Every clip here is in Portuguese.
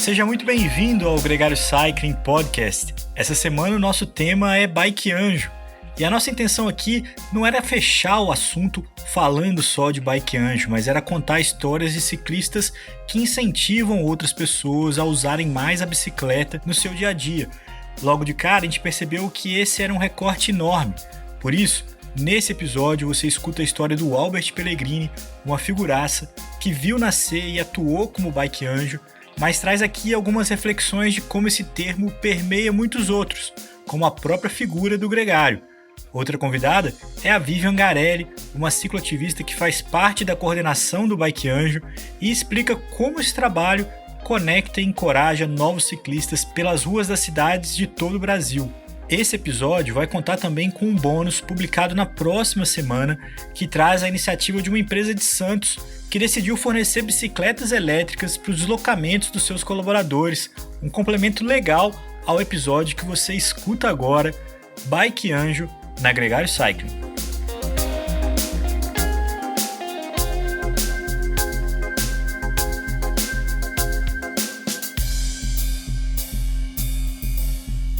seja muito bem-vindo ao Gregário Cycling Podcast. Essa semana o nosso tema é Bike Anjo. E a nossa intenção aqui não era fechar o assunto falando só de Bike Anjo, mas era contar histórias de ciclistas que incentivam outras pessoas a usarem mais a bicicleta no seu dia a dia. Logo de cara, a gente percebeu que esse era um recorte enorme. Por isso, nesse episódio você escuta a história do Albert Pellegrini, uma figuraça que viu nascer e atuou como Bike Anjo, mas traz aqui algumas reflexões de como esse termo permeia muitos outros, como a própria figura do gregário. Outra convidada é a Vivian Garelli, uma cicloativista que faz parte da coordenação do Bike Anjo e explica como esse trabalho conecta e encoraja novos ciclistas pelas ruas das cidades de todo o Brasil. Esse episódio vai contar também com um bônus publicado na próxima semana, que traz a iniciativa de uma empresa de Santos que decidiu fornecer bicicletas elétricas para os deslocamentos dos seus colaboradores, um complemento legal ao episódio que você escuta agora, Bike Anjo, na Gregário Cycling.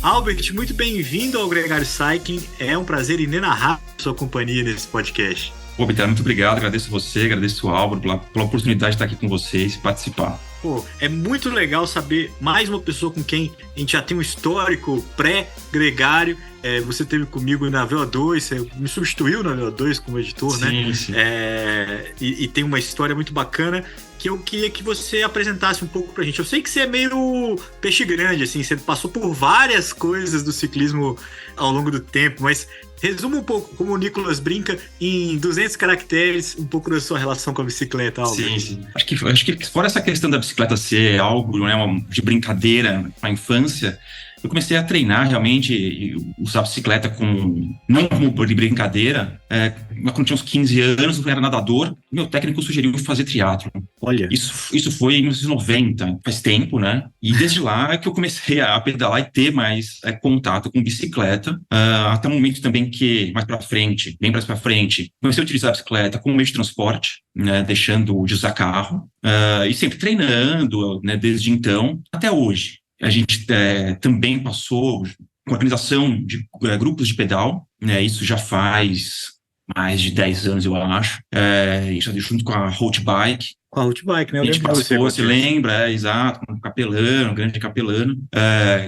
Albert, muito bem-vindo ao Gregário Cycling. É um prazer inenarrável sua companhia nesse podcast. Vitor, muito obrigado. Agradeço você, agradeço o Álvaro pela oportunidade de estar aqui com vocês e participar. É muito legal saber mais uma pessoa com quem a gente já tem um histórico pré-gregário. Você esteve comigo na VO2, você me substituiu na VO2 como editor, sim, né? Sim. E tem uma história muito bacana que eu queria que você apresentasse um pouco pra gente. Eu sei que você é meio peixe grande, assim, você passou por várias coisas do ciclismo ao longo do tempo, mas resuma um pouco, como o Nicolas brinca, em 200 caracteres, um pouco da sua relação com a bicicleta, Albert. Sim. Acho que fora essa questão da bicicleta ser algo, né, de brincadeira na infância, eu comecei a treinar realmente e usar a bicicleta não como de brincadeira. Quando tinha uns 15 anos, eu era nadador, meu técnico sugeriu fazer triatlo. Olha. Isso foi em 1990, faz tempo, né? E desde lá é que eu comecei a pedalar e ter mais contato com bicicleta, até o momento também que, bem mais pra frente, comecei a utilizar a bicicleta como meio de transporte, né? Deixando de usar carro, e sempre treinando, né? Desde então até hoje. A gente também passou com a organização de grupos de pedal, né? Isso já faz mais de 10 anos, eu acho, junto com a Road Bike. Com a Road Bike, né? A gente participou, você lembra, exato, com o Capelano, o grande Capelano,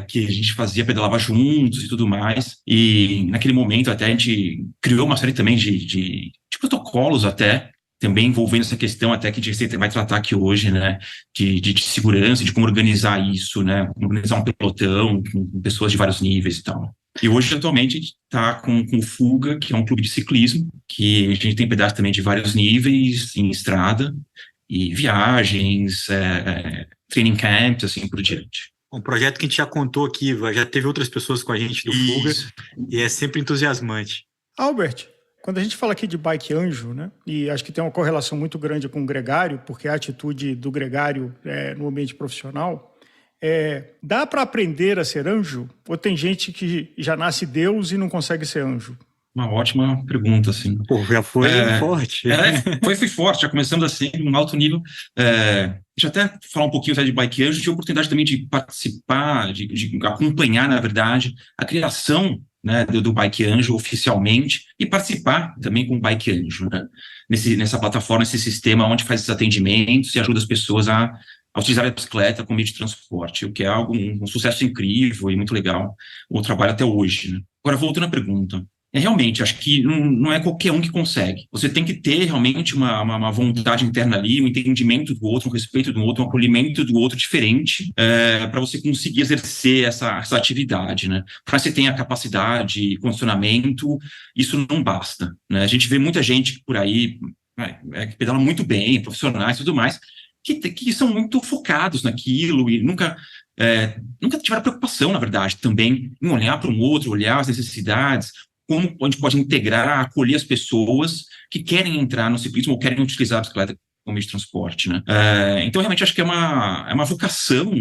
que a gente pedalava juntos e tudo mais. E naquele momento até a gente criou uma série também de protocolos até, também envolvendo essa questão até que a gente vai tratar aqui hoje, né, de segurança, de como organizar isso, né, como organizar um pelotão com pessoas de vários níveis e tal. E hoje, atualmente, a gente está com o Fuga, que é um clube de ciclismo, que a gente tem pedaços também de vários níveis em estrada, e viagens, training camps, assim por diante. Um projeto que a gente já contou aqui, já teve outras pessoas com a gente do Fuga, e é sempre entusiasmante. Albert, quando a gente fala aqui de Bike Anjo, né, e acho que tem uma correlação muito grande com o gregário, porque a atitude do gregário no ambiente profissional, dá para aprender a ser anjo? Ou tem gente que já nasce Deus e não consegue ser anjo? Uma ótima pergunta, assim. Já foi forte. Foi forte, já começamos assim, num alto nível. Deixa eu até falar um pouquinho de Bike Anjo, tive a oportunidade também de participar, de acompanhar, na verdade, a criação, né, do Bike Anjo oficialmente e participar também com o Bike Anjo, né, nessa plataforma, nesse sistema onde faz esses atendimentos e ajuda as pessoas a utilizar a bicicleta como meio de transporte, o que é um sucesso incrível e muito legal, o trabalho até hoje, né. Agora, voltando à pergunta, realmente, acho que não é qualquer um que consegue. Você tem que ter realmente uma vontade interna ali, um entendimento do outro, um respeito do outro, um acolhimento do outro diferente, para você conseguir exercer essa atividade, né? Para você ter a capacidade, condicionamento, isso não basta, né? A gente vê muita gente por aí, que pedala muito bem, profissionais e tudo mais, que são muito focados naquilo e nunca tiveram preocupação, na verdade, também em olhar para um outro, olhar as necessidades, como a gente pode integrar, acolher as pessoas que querem entrar no ciclismo ou querem utilizar a bicicleta como meio de transporte, né? Então, realmente, acho que é uma vocação,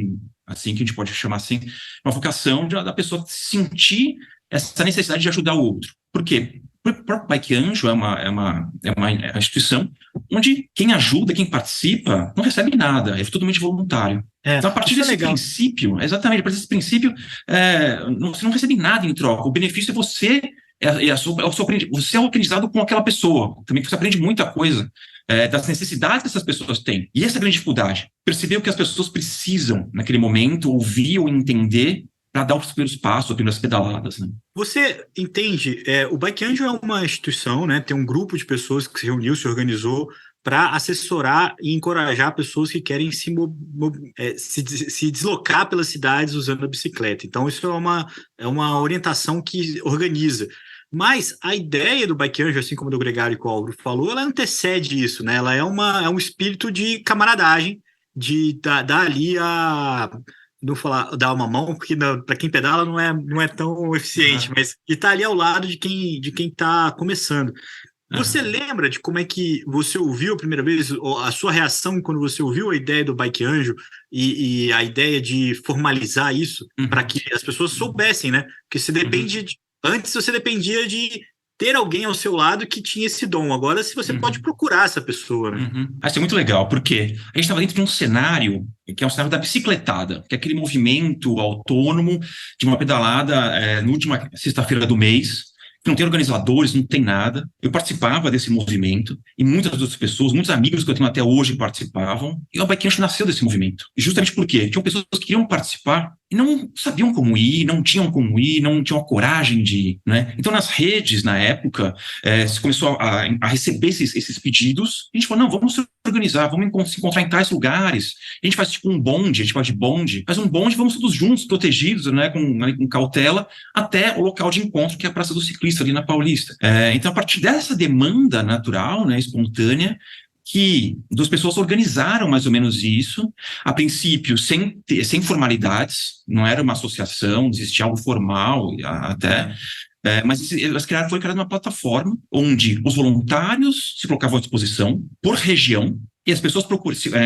assim, que a gente pode chamar assim, uma vocação da pessoa sentir essa necessidade de ajudar o outro. Por quê? O próprio Bike Anjo é uma instituição onde quem ajuda, quem participa, não recebe nada, é totalmente voluntário. Então, a partir desse princípio, exatamente, a partir desse princípio, você não recebe nada em troca, o benefício é você, você é o aprendizado com aquela pessoa, também você aprende muita coisa, das necessidades que essas pessoas têm. E essa é a grande dificuldade, perceber o que as pessoas precisam naquele momento, ouvir ou entender, para dar os primeiros passos, as primeiras pedaladas, né? Você entende, o Bike Anjo é uma instituição, né? Tem um grupo de pessoas que se reuniu, se organizou para assessorar e encorajar pessoas que querem se deslocar pelas cidades usando a bicicleta. Então, isso é uma orientação que organiza. Mas a ideia do Bike Anjo, assim como do Gregário e o Álvaro falou, ela antecede isso, né? Ela é um espírito de camaradagem, de dar ali não falar dar uma mão, porque para quem pedala não é tão eficiente, mas de estar ali ao lado de quem está começando. Você lembra de como é que você ouviu a primeira vez, a sua reação quando você ouviu a ideia do Bike Anjo e a ideia de formalizar isso para que as pessoas soubessem, né? Porque você depende antes você dependia de ter alguém ao seu lado que tinha esse dom. Agora, se você pode procurar essa pessoa, né? Isso é muito legal, porque a gente estava dentro de um cenário que é um cenário da bicicletada, que é aquele movimento autônomo de uma pedalada na última sexta-feira do mês, que não tem organizadores, não tem nada. Eu participava desse movimento, e muitas outras pessoas, muitos amigos que eu tenho até hoje participavam, e o Bike Anjo nasceu desse movimento. E justamente porque tinham pessoas que queriam participar e não sabiam como ir, não tinham como ir, não tinham a coragem de ir, né? Então, nas redes, na época, se começou a receber esses pedidos, a gente falou, não, vamos se organizar, vamos se encontrar em tais lugares, a gente faz tipo um bonde, a gente fala de bonde, faz um bonde, vamos todos juntos, protegidos, né, com cautela, até o local de encontro, que é a Praça do Ciclista, ali na Paulista. Então, a partir dessa demanda natural, né, espontânea, que duas pessoas organizaram mais ou menos isso, a princípio sem formalidades, não era uma associação, existia algo formal até, mas elas foi criada uma plataforma onde os voluntários se colocavam à disposição por região e as pessoas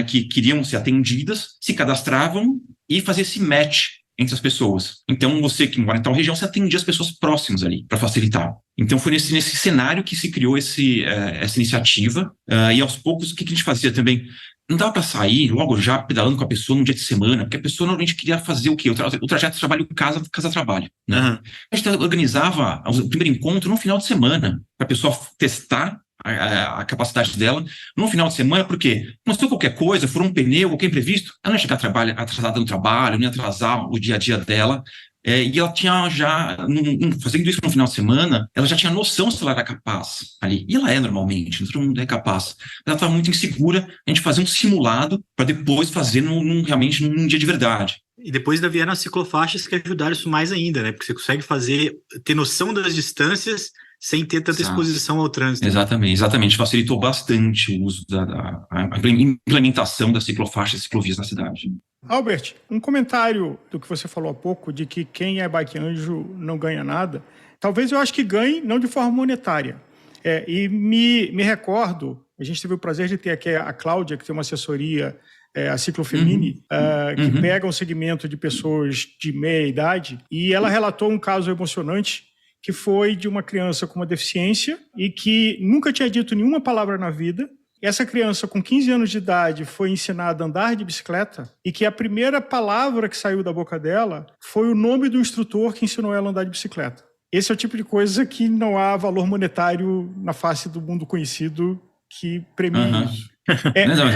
que queriam ser atendidas se cadastravam e faziam esse match entre as pessoas. Então, você que mora em tal região, você atendia as pessoas próximas ali, para facilitar. Então, foi nesse cenário que se criou essa iniciativa, e aos poucos, o que a gente fazia também? Não dava para sair logo já pedalando com a pessoa num dia de semana, porque a pessoa normalmente queria fazer o quê? O trajeto de trabalho casa-trabalho. Né? A gente organizava o primeiro encontro no final de semana, para a pessoa testar a capacidade dela no final de semana, porque não sei qualquer coisa, for um pneu, qualquer imprevisto, ela não ia chegar atrasada no trabalho, não ia atrasar o dia a dia dela, e ela tinha já, fazendo isso no final de semana, ela já tinha noção se ela era capaz ali, e ela é normalmente, todo mundo é capaz, mas ela estava muito insegura, a gente fazia um simulado para depois fazer realmente num dia de verdade. E depois ainda vieram as ciclofaixas que ajudaram isso mais ainda, né? Porque você consegue ter noção das distâncias sem ter tanta exposição ao trânsito. Exatamente. Facilitou bastante o uso a implementação das ciclofaixas e ciclovias na cidade. Albert, um comentário do que você falou há pouco, de que quem é Bike Anjo não ganha nada. Talvez eu acho que ganhe, não de forma monetária. E me recordo, a gente teve o prazer de ter aqui a Cláudia, que tem uma assessoria, a Ciclofemini, que pega um segmento de pessoas de meia idade, e ela relatou um caso emocionante, que foi de uma criança com uma deficiência e que nunca tinha dito nenhuma palavra na vida. Essa criança, com 15 anos de idade, foi ensinada a andar de bicicleta e que a primeira palavra que saiu da boca dela foi o nome do instrutor que ensinou ela a andar de bicicleta. Esse é o tipo de coisa que não há valor monetário na face do mundo conhecido que premia isso.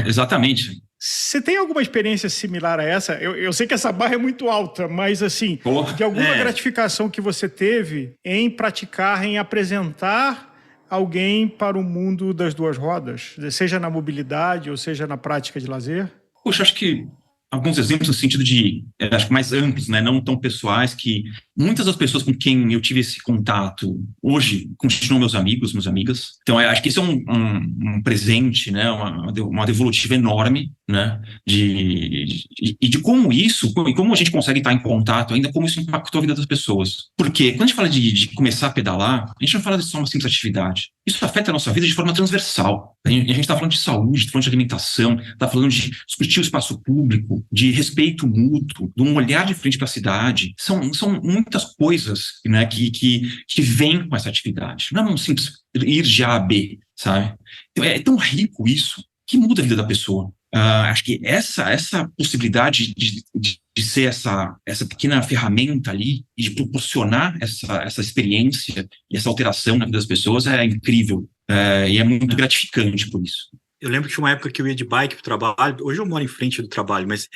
Exatamente. Você tem alguma experiência similar a essa? Eu sei que essa barra é muito alta, mas assim, de alguma gratificação que você teve em praticar, em apresentar alguém para o mundo das duas rodas, seja na mobilidade ou seja na prática de lazer? Poxa, acho que alguns exemplos no sentido de, acho que mais amplos, né, não tão pessoais, que muitas das pessoas com quem eu tive esse contato hoje continuam meus amigos, minhas amigas. Então, acho que isso é um presente, né, uma devolutiva enorme, né, de como isso, e como a gente consegue estar em contato ainda, como isso impactou a vida das pessoas. Porque quando a gente fala de começar a pedalar, a gente não fala de só uma simples atividade. Isso afeta a nossa vida de forma transversal. A gente está falando de saúde, está falando de alimentação, está falando de discutir o espaço público, de respeito mútuo, de um olhar de frente para a cidade. São muitas coisas, né, que vêm com essa atividade. Não é um simples ir de A a B. sabe? Então, é tão rico isso que muda a vida da pessoa. Acho que essa possibilidade de ser essa pequena ferramenta ali e de proporcionar essa experiência e essa alteração na vida das pessoas é incrível. E é muito gratificante por isso. Eu lembro que tinha uma época que eu ia de bike pro trabalho. Hoje eu moro em frente do trabalho, mas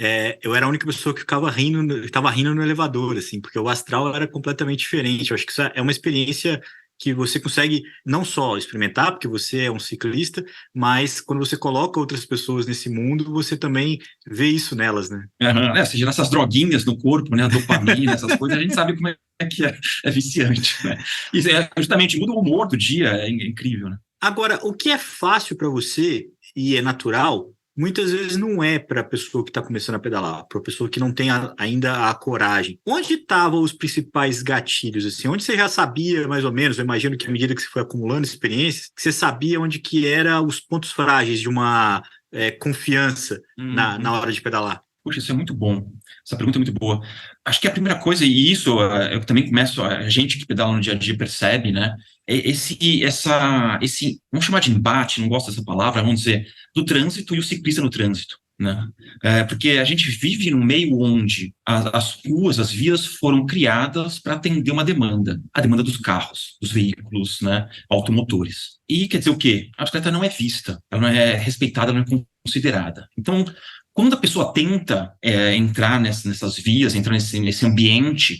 eu era a única pessoa que ficava rindo no elevador, assim, porque o astral era completamente diferente. Eu acho que isso é uma experiência que você consegue não só experimentar, porque você é um ciclista, mas quando você coloca outras pessoas nesse mundo, você também vê isso nelas, né? Você gerar essas droguinhas no corpo, né? A dopamina, essas coisas, a gente sabe como é que é viciante, né? E justamente muda o humor do dia, é incrível, né? Agora, o que é fácil para você e é natural, muitas vezes não é para a pessoa que está começando a pedalar, para a pessoa que não tem ainda a coragem. Onde estavam os principais gatilhos? Assim? Onde você já sabia, mais ou menos, eu imagino que à medida que você foi acumulando experiências, que você sabia onde que eram os pontos frágeis de uma confiança na hora de pedalar? Poxa, isso é muito bom. Essa pergunta é muito boa. Acho que a primeira coisa, e isso eu também começo, a gente que pedala no dia a dia percebe, né? Vamos chamar de embate, não gosto dessa palavra, vamos dizer, do trânsito e o ciclista no trânsito, né? Porque a gente vive num meio onde as ruas, as vias foram criadas para atender uma demanda, a demanda dos carros, dos veículos, né? Automotores. E quer dizer o quê? A bicicleta não é vista, ela não é respeitada, ela não é considerada. Então, quando a pessoa tenta entrar nessas vias, entrar nesse ambiente,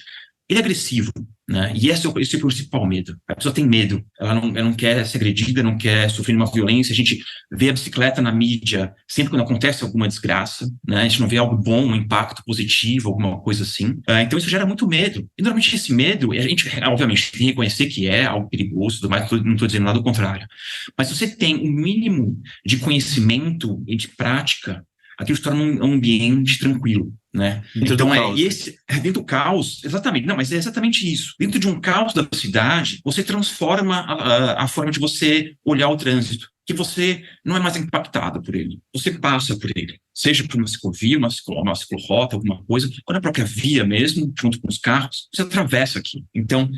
ele é agressivo, né? E esse é o principal medo. A pessoa tem medo, ela não quer ser agredida, não quer sofrer uma violência. A gente vê a bicicleta na mídia sempre quando acontece alguma desgraça, né? A gente não vê algo bom, um impacto positivo, alguma coisa assim. Então isso gera muito medo. E normalmente esse medo, a gente, obviamente, tem que reconhecer que é algo perigoso, mas não estou dizendo nada do contrário. Mas se você tem um mínimo de conhecimento e de prática, aquilo se torna um ambiente tranquilo, né? Dentro então, do caos. Dentro do caos, exatamente. Não, mas é exatamente isso. Dentro de um caos da cidade, você transforma a forma de você olhar o trânsito, que você não é mais impactado por ele. Você passa por ele, seja por uma ciclovia, uma ciclorrota, alguma coisa, ou na própria via mesmo, junto com os carros, você atravessa aqui. Então,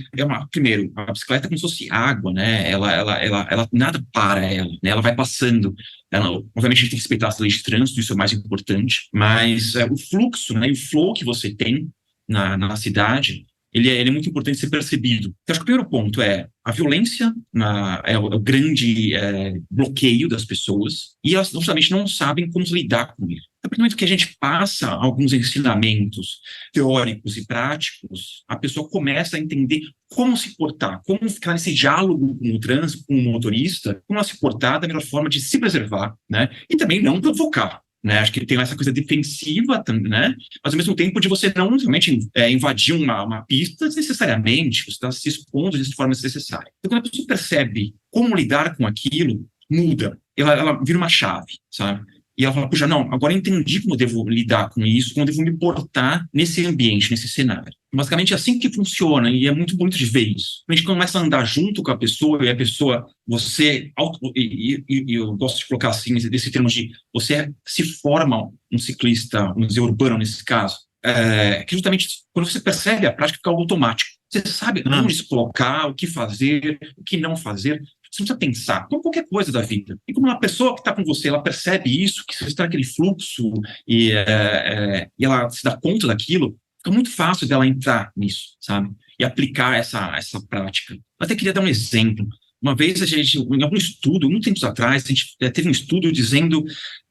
primeiro, a bicicleta é como se fosse água, né? Ela nada para ela, né? Ela vai passando. Obviamente, a gente tem que respeitar as leis de trânsito, isso é o mais importante, mas o fluxo, né, e o flow que você tem na cidade, ele é muito importante ser percebido. Então, acho que o primeiro ponto é a violência é o grande bloqueio das pessoas, e elas justamente não sabem como lidar com ele. A partir do momento que a gente passa alguns ensinamentos teóricos e práticos, a pessoa começa a entender como se portar, como ficar nesse diálogo com o trânsito, com o motorista, como ela se portar da melhor forma de se preservar, né? E também não provocar. Né? Acho que tem essa coisa defensiva, né? Mas ao mesmo tempo de você não realmente invadir uma pista desnecessariamente, você está se expondo de forma desnecessária. Então, quando a pessoa percebe como lidar com aquilo, muda. Ela vira uma chave, sabe? E ela fala, puxa, não, agora eu entendi como eu devo lidar com isso, como eu devo me portar nesse ambiente, nesse cenário. Basicamente é assim que funciona, e é muito bonito de ver isso. A gente começa a andar junto com a pessoa, e a pessoa, e eu gosto de colocar assim, desse termo de, você se forma um ciclista, vamos dizer, urbano nesse caso, que justamente quando você percebe a prática, fica automático. Você sabe onde se colocar, o que fazer, o que não fazer. Você não precisa pensar, como qualquer coisa da vida. E como uma pessoa que está com você, ela percebe isso, que você está naquele fluxo e ela se dá conta daquilo, fica muito fácil dela entrar nisso, sabe? E aplicar essa prática. Eu até queria dar um exemplo. Uma vez a gente, em algum estudo, muito tempos atrás, a gente teve um estudo dizendo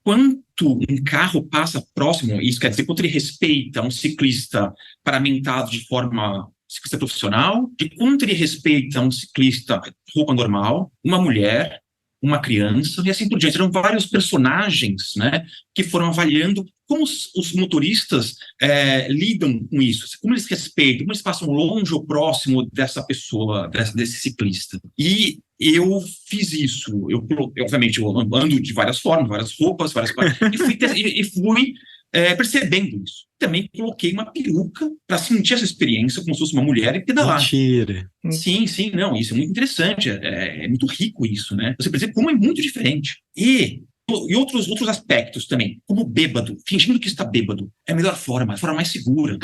quanto um carro passa próximo, isso quer dizer, quanto ele respeita um ciclista paramentado de forma ciclista profissional, de quanto ele respeita um ciclista roupa normal, uma mulher, uma criança, e assim por diante. Eram vários personagens, né, que foram avaliando como os motoristas lidam com isso, como eles respeitam, como eles passam longe ou próximo dessa pessoa, desse ciclista. E eu fiz isso. Obviamente, eu ando de várias formas, várias roupas, e fui percebendo isso. Também coloquei uma peruca para sentir essa experiência como se fosse uma mulher e pedalar. Mentira. Sim, não, isso é muito interessante, é muito rico isso, né? Você percebe como é muito diferente. E outros aspectos também, como bêbado, fingindo que está bêbado, é a melhor forma, a forma mais segura.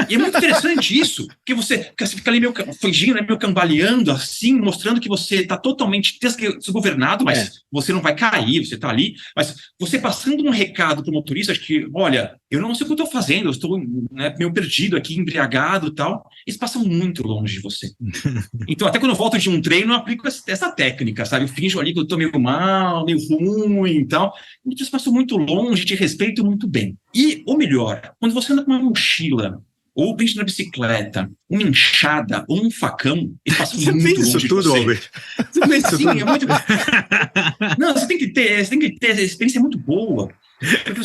E é muito interessante isso, porque você fica ali meio fingindo, né, meio cambaleando, assim, mostrando que você está totalmente desgovernado, mas você não vai cair, você está ali. Mas você passando um recado para o motorista de que, olha, eu não sei o que eu estou fazendo, eu estou, né, meio perdido aqui, embriagado e tal. Eles passam muito longe de você. Então, até quando eu volto de um treino, eu aplico essa técnica, sabe? Eu finjo ali que eu estou meio mal, meio ruim e tal. Eles passam muito longe, te respeitam muito bem. E, ou melhor, quando você anda com uma mochila, ou pente na bicicleta, uma enxada ou um facão, eles passam muito longe de você. Você fez isso Sim, tudo? é muito... Não, você tem que ter, a experiência é muito boa, porque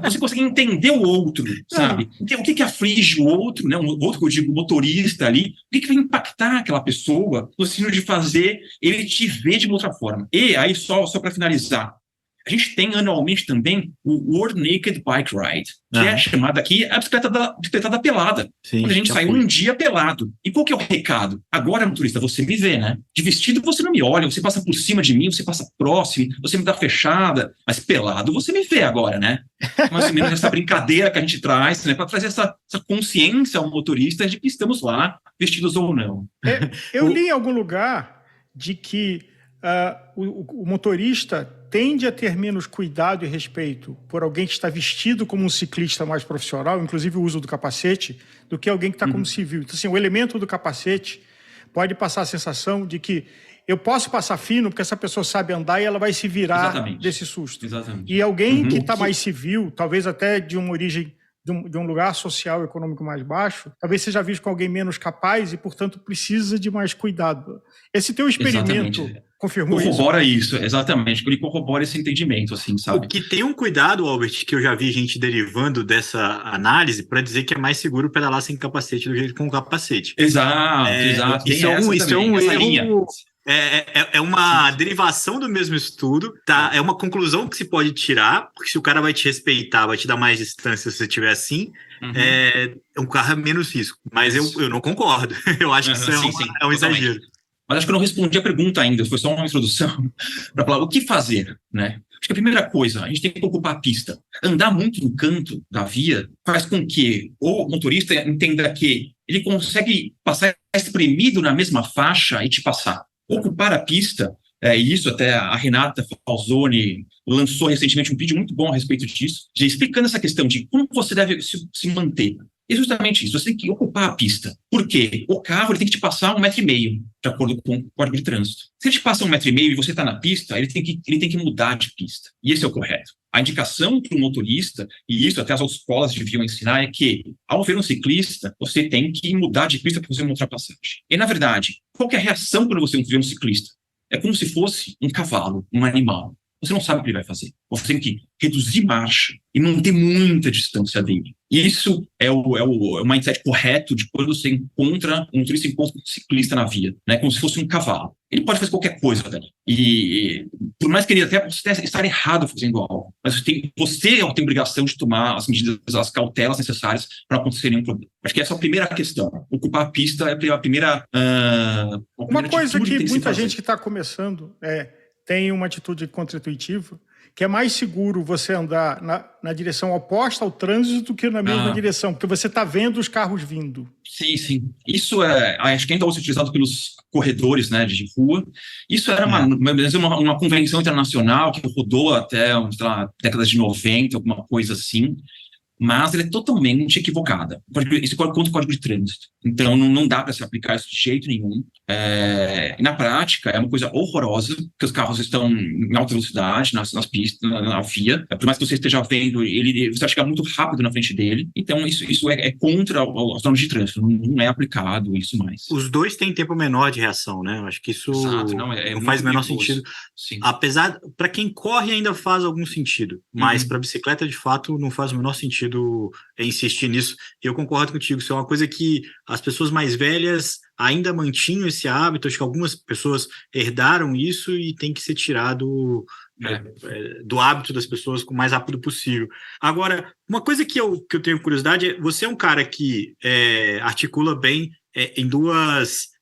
você consegue entender o outro, sabe? O que aflige o outro, né? O outro que eu digo, o motorista ali, o que vai impactar aquela pessoa no sentido de fazer ele te ver de uma outra forma. E aí, só para finalizar, a gente tem anualmente também o World Naked Bike Ride, que é chamada aqui a bicicleta da pelada. Sim, quando a gente sai um dia pelado. E qual que é o recado? Agora, motorista, você me vê, né? De vestido você não me olha, você passa por cima de mim, você passa próximo, você me dá fechada, mas pelado você me vê agora, né? Mais ou menos essa brincadeira que a gente traz, né? Para trazer essa consciência ao motorista de que estamos lá, vestidos ou não. Eu li em algum lugar de que o motorista tende a ter menos cuidado e respeito por alguém que está vestido como um ciclista mais profissional, inclusive o uso do capacete, do que alguém que está como civil. Então, assim, o elemento do capacete pode passar a sensação de que eu posso passar fino porque essa pessoa sabe andar e ela vai se virar desse susto. Exatamente. E alguém que está mais civil, talvez até de uma origem, de um lugar social e econômico mais baixo, talvez seja visto com alguém menos capaz e, portanto, precisa de mais cuidado. Esse teu experimento confirmou isso? Corrobora isso, exatamente. Ele corrobora esse entendimento, assim, sabe? O que tem um cuidado, Albert, que eu já vi gente derivando dessa análise para dizer que é mais seguro pedalar sem capacete do que com capacete. Exato. Isso é um erro. É uma derivação do mesmo estudo, tá? É uma conclusão que se pode tirar, porque se o cara vai te respeitar, vai te dar mais distância se você estiver assim, um carro é menos risco. Mas eu não concordo. Eu acho que isso é um exagero. Mas acho que eu não respondi a pergunta ainda, foi só uma introdução para falar o que fazer, né? Acho que a primeira coisa, a gente tem que ocupar a pista. Andar muito no canto da via faz com que o motorista entenda que ele consegue passar espremido na mesma faixa e te passar. Ocupar a pista, e isso até a Renata Falzoni lançou recentemente um vídeo muito bom a respeito disso, explicando essa questão de como você deve se manter. É justamente isso, você tem que ocupar a pista. Por quê? O carro ele tem que te passar 1,5 metro, de acordo com o Código de Trânsito. Se ele te passa 1,5 metro e você está na pista, ele tem que mudar de pista. E esse é o correto. A indicação para o motorista, e isso até as autoescolas deviam ensinar, é que, ao ver um ciclista, você tem que mudar de pista para fazer uma ultrapassagem. E, na verdade, qual que é a reação quando você vê um ciclista? É como se fosse um cavalo, um animal. Você não sabe o que ele vai fazer. Você tem que reduzir marcha e manter muita distância dele. Isso é o mindset correto de quando você encontra um motorista, encontra um ciclista na via, né? Como se fosse um cavalo. Ele pode fazer qualquer coisa dali. E por mais que ele até estar errado fazendo algo, mas você tem obrigação de tomar as medidas, as cautelas necessárias para não acontecer nenhum problema. Acho que essa é a primeira questão. Ocupar a pista é a primeira uma coisa que muita gente que está começando tem uma atitude contra-intuitiva, que é mais seguro você andar na direção oposta ao trânsito do que na mesma direção, porque você está vendo os carros vindo. Sim. Isso acho que ainda hoje utilizado pelos corredores, né, de rua. Isso era uma convenção internacional que rodou até, sei lá, décadas de 90, alguma coisa assim, mas ele é totalmente equivocada. Isso é contra o Código de Trânsito. Então, não dá para se aplicar isso de jeito nenhum. E na prática, é uma coisa horrorosa, porque os carros estão em alta velocidade nas pistas, na via. Por mais que você esteja vendo, você vai chegar muito rápido na frente dele. Então, isso é contra as normas de trânsito. Não é aplicado isso mais. Os dois têm tempo menor de reação, né? Eu acho que isso não faz o menor sentido. Sim. Apesar, para quem corre ainda faz algum sentido, mas para bicicleta, de fato, não faz o menor sentido insistir nisso. E eu concordo contigo, isso é uma coisa que as pessoas mais velhas ainda mantinham esse hábito, acho que algumas pessoas herdaram isso e tem que ser tirado do hábito das pessoas o mais rápido possível. Agora, uma coisa que eu tenho curiosidade é, você é um cara que articula bem em duas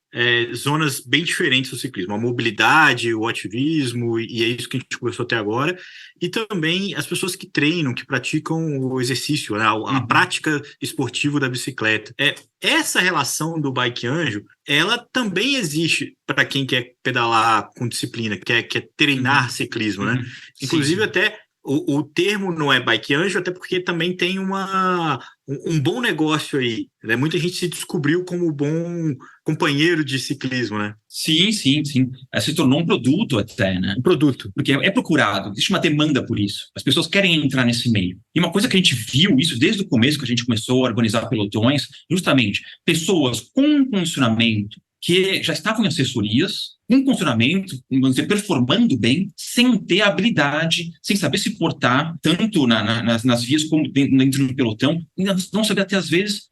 zonas bem diferentes do ciclismo. A mobilidade, o ativismo, e é isso que a gente conversou até agora, e também as pessoas que treinam, que praticam o exercício, né, a prática esportiva da bicicleta. Essa relação do Bike Anjo, ela também existe para quem quer pedalar com disciplina, quer treinar ciclismo, né? Inclusive, até o termo não é Bike Anjo, até porque também tem um bom negócio aí, né? Muita gente se descobriu como bom companheiro de ciclismo, né? Sim. Se tornou um produto até, né? Um produto. Porque é procurado, existe uma demanda por isso. As pessoas querem entrar nesse meio. E uma coisa que a gente viu, isso desde o começo, que a gente começou a organizar pelotões, justamente pessoas com condicionamento que já estavam em assessorias, com condicionamento, vamos dizer, performando bem, sem ter habilidade, sem saber se portar, tanto nas vias como dentro do pelotão, e não saber até, às vezes,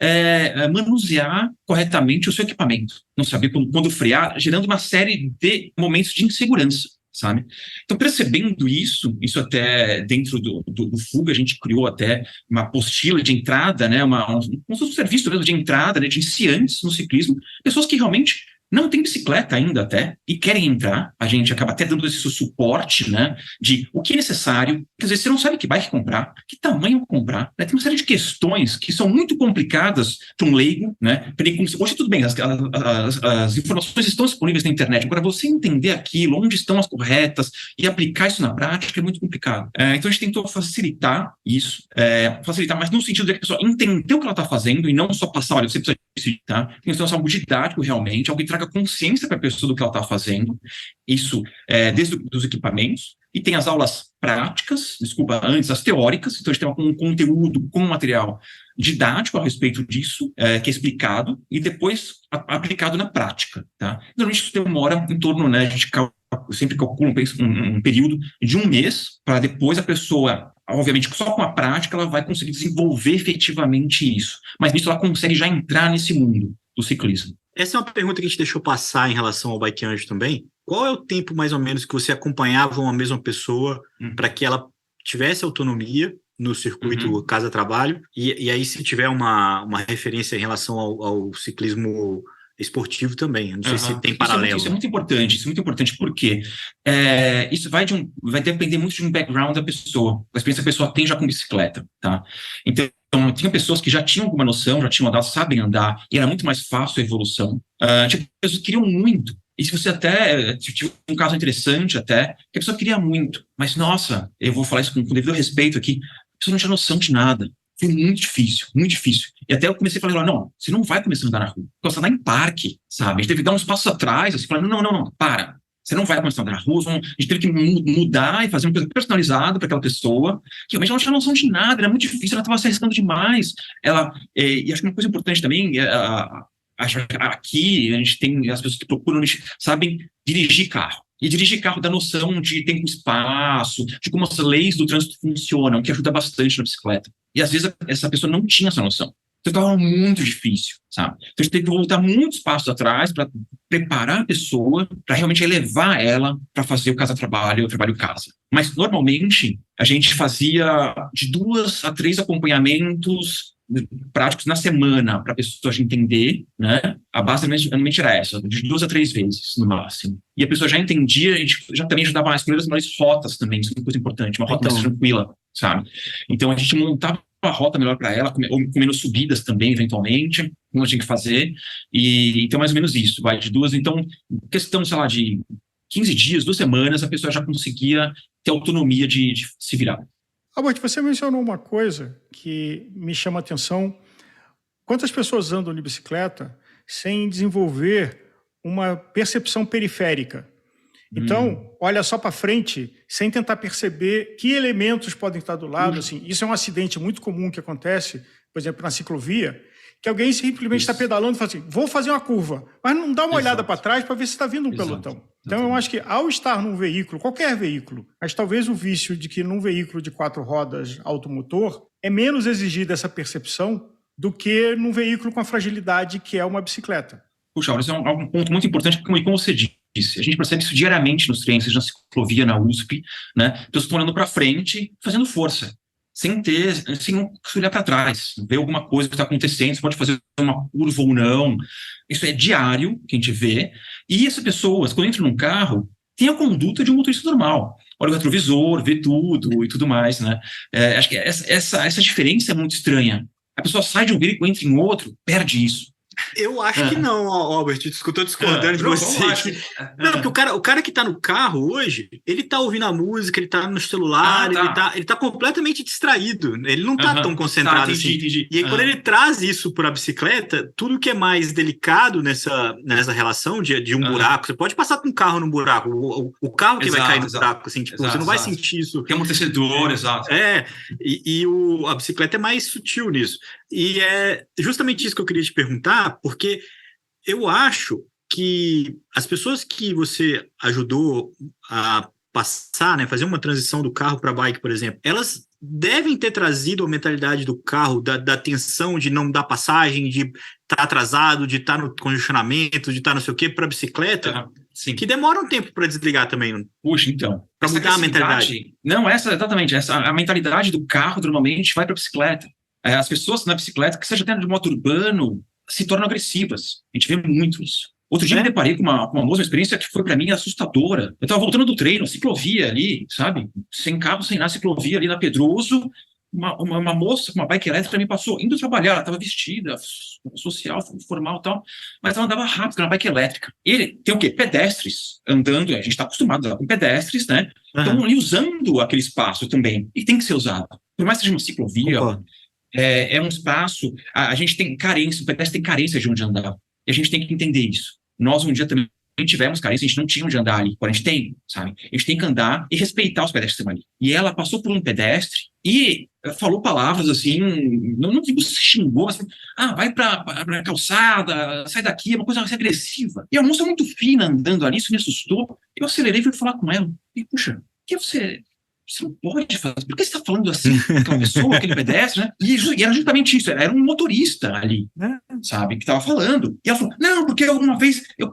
manusear corretamente o seu equipamento, não saber quando frear, gerando uma série de momentos de insegurança, sabe? Então, percebendo isso até dentro do Fuga, a gente criou até uma apostila de entrada, né, um serviço mesmo de entrada, né, de iniciantes no ciclismo, pessoas que realmente não têm bicicleta ainda até, e querem entrar. A gente acaba até dando esse suporte, né, de o que é necessário, porque às vezes você não sabe que bike comprar, que tamanho comprar, né? Tem uma série de questões que são muito complicadas para um leigo, né? Hoje tudo bem, as informações estão disponíveis na internet, agora você entender aquilo, onde estão as corretas, e aplicar isso na prática é muito complicado. Então a gente tentou facilitar isso, mas no sentido de que a pessoa entender o que ela está fazendo, e não só passar, olha, você precisa disso, tá? Tem que ser algo didático realmente, algo que traga consciência para a pessoa do que ela está fazendo, isso desde os equipamentos, e tem as aulas práticas, antes as teóricas, então a gente tem um conteúdo com material didático a respeito disso, que é explicado, e depois aplicado na prática, tá? Normalmente isso demora em torno, né, a gente sempre calcula um período de 1 mês, para depois a pessoa, obviamente, só com a prática, ela vai conseguir desenvolver efetivamente isso, mas nisso ela consegue já entrar nesse mundo do ciclismo. Essa é uma pergunta que a gente deixou passar em relação ao Bike Anjo também. Qual é o tempo, mais ou menos, que você acompanhava uma mesma pessoa para que ela tivesse autonomia no circuito casa-trabalho? E aí, se tiver uma referência em relação ao ciclismo esportivo também. Não sei se tem paralelo. Isso é muito importante, porque isso vai depender muito de um background da pessoa, da experiência que a pessoa tem já com bicicleta, tá? Então, tinha pessoas que já tinham alguma noção, já tinham andado, sabem andar, e era muito mais fácil a evolução. Tinha pessoas que queriam muito, e se você até tive um caso interessante até, que a pessoa queria muito, mas nossa, eu vou falar isso com devido respeito aqui, a pessoa não tinha noção de nada. Foi muito difícil, muito difícil. E até eu comecei a falar, não, você não vai começar a andar na rua, você vai andar em parque, sabe? A gente teve que dar uns passos atrás, assim, falando, não, para. Você não vai começar a andar na rua, a gente teve que mudar e fazer uma coisa personalizada para aquela pessoa, que realmente ela não tinha noção de nada, era muito difícil, ela estava se arriscando demais. E acho que uma coisa importante também, aqui a gente tem as pessoas que procuram, sabem dirigir carro. E dirigir carro dá noção de tempo e espaço, de como as leis do trânsito funcionam, que ajuda bastante na bicicleta. E às vezes essa pessoa não tinha essa noção. Então estava muito difícil, sabe? Então a gente teve que voltar muitos passos atrás para preparar a pessoa, para realmente elevar ela para fazer o casa-trabalho, o trabalho-casa. Mas normalmente a gente fazia de 2 a 3 acompanhamentos práticos na semana para a pessoa entender, né? A base realmente era essa, de 2 a 3 vezes no máximo. E a pessoa já entendia, a gente já também ajudava a escolher as melhores rotas também, isso é uma coisa importante, uma rota mais tranquila, sabe? Então a gente montava uma rota melhor para ela, com menos subidas também, eventualmente, como a gente tinha que fazer, e então mais ou menos isso, vai de 2, então, questão, sei lá, de 15 dias, 2 semanas, a pessoa já conseguia ter autonomia de se virar. Albert, você mencionou uma coisa que me chama a atenção. Quantas pessoas andam de bicicleta sem desenvolver uma percepção periférica? Então, olha só para frente, sem tentar perceber que elementos podem estar do lado. Assim, isso é um acidente muito comum que acontece, por exemplo, na ciclovia, que alguém simplesmente está pedalando e fala assim, vou fazer uma curva, mas não dá uma olhada para trás para ver se está vindo um pelotão. Então, eu acho que ao estar num veículo, qualquer veículo, mas talvez o vício de que num veículo de 4 rodas automotor é menos exigida essa percepção do que num veículo com a fragilidade que é uma bicicleta. Puxa, esse é um ponto muito importante, porque como você disse, a gente percebe isso diariamente nos treinos, seja na ciclovia, na USP, né? Pessoas estão olhando para frente, fazendo força. sem olhar para trás, ver alguma coisa que está acontecendo, você pode fazer uma curva ou não. Isso é diário que a gente vê. E essas pessoas, quando entram num carro, têm a conduta de um motorista normal. Olha o retrovisor, vê tudo e tudo mais, né? Acho que essa diferença é muito estranha. A pessoa sai de um veículo, entra em outro, perde isso. Eu acho que não, Albert. Estou discordando de você. Não, porque o cara que tá no carro hoje, ele tá ouvindo a música, ele tá no celular, ele tá completamente distraído. Ele não tá tão concentrado assim. Entendi. E aí, quando ele traz isso para a bicicleta, tudo que é mais delicado nessa relação de um buraco, você pode passar com um carro num buraco, o carro que vai cair no buraco, assim, tipo, você não vai sentir isso. Tem um amortecedor, exato. A bicicleta é mais sutil nisso. E é justamente isso que eu queria te perguntar, porque eu acho que as pessoas que você ajudou a passar, né, fazer uma transição do carro para a bike, por exemplo, elas devem ter trazido a mentalidade do carro, da tensão de não dar passagem, de estar atrasado, de estar no congestionamento, de estar não sei o quê, para a bicicleta, que demora um tempo para desligar também. Puxa, então. Para mudar a mentalidade. Não, exatamente. A mentalidade do carro normalmente vai para a bicicleta. As pessoas na bicicleta, que seja até de moto urbano, se tornam agressivas. A gente vê muito isso. Outro dia eu me deparei com uma experiência que foi para mim assustadora. Eu estava voltando do treino, ciclovia ali, sabe? Sem carro, sem nada, ciclovia ali na Pedroso. Uma moça com uma bike elétrica me passou, indo trabalhar, ela estava vestida, social, formal e tal, mas ela andava rápido na bike elétrica. Ele tem o quê? Pedestres andando, a gente está acostumado a andar com pedestres, né? Então, ali usando aquele espaço também, e tem que ser usado. Por mais que seja uma ciclovia, é um espaço, a gente tem carência, o pedestre tem carência de onde andar, e a gente tem que entender isso. Nós um dia também tivemos carência, a gente não tinha onde andar ali, agora a gente tem, sabe? A gente tem que andar e respeitar os pedestres ali. E ela passou por um pedestre e falou palavras assim, não digo se xingou, mas vai pra calçada, sai daqui, é uma coisa mais agressiva. E a moça muito fina andando ali, isso me assustou. Eu acelerei e fui falar com ela. E, puxa, que você não pode fazer, por que você está falando assim com aquela pessoa, aquele pedestre, né? E era justamente isso, era um motorista ali, sabe, que estava falando. E ela falou, não, porque uma vez um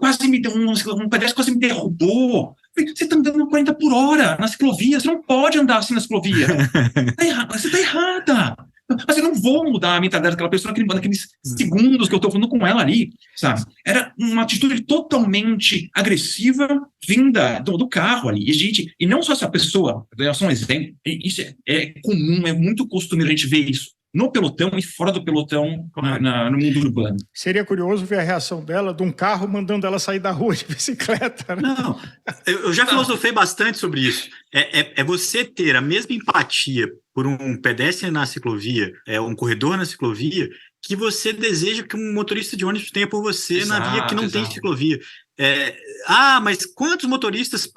pedestre quase me derrubou. Você está andando 40 por hora na ciclovia, você não pode andar assim na ciclovia. Você está errada. Mas eu não vou mudar a mentalidade daquela pessoa naqueles segundos que eu estou falando com ela ali, sabe? Era uma atitude totalmente agressiva vinda do carro ali. E não só essa pessoa, é só um exemplo, isso é comum, é muito costumeiro a gente ver isso no pelotão e fora do pelotão no mundo urbano. Seria curioso ver a reação dela de um carro mandando ela sair da rua de bicicleta, né? Não, eu já filosofei bastante sobre isso. É você ter a mesma empatia por um pedestre na ciclovia, um corredor na ciclovia, que você deseja que um motorista de ônibus tenha por você na via que não tem ciclovia. Mas quantos motoristas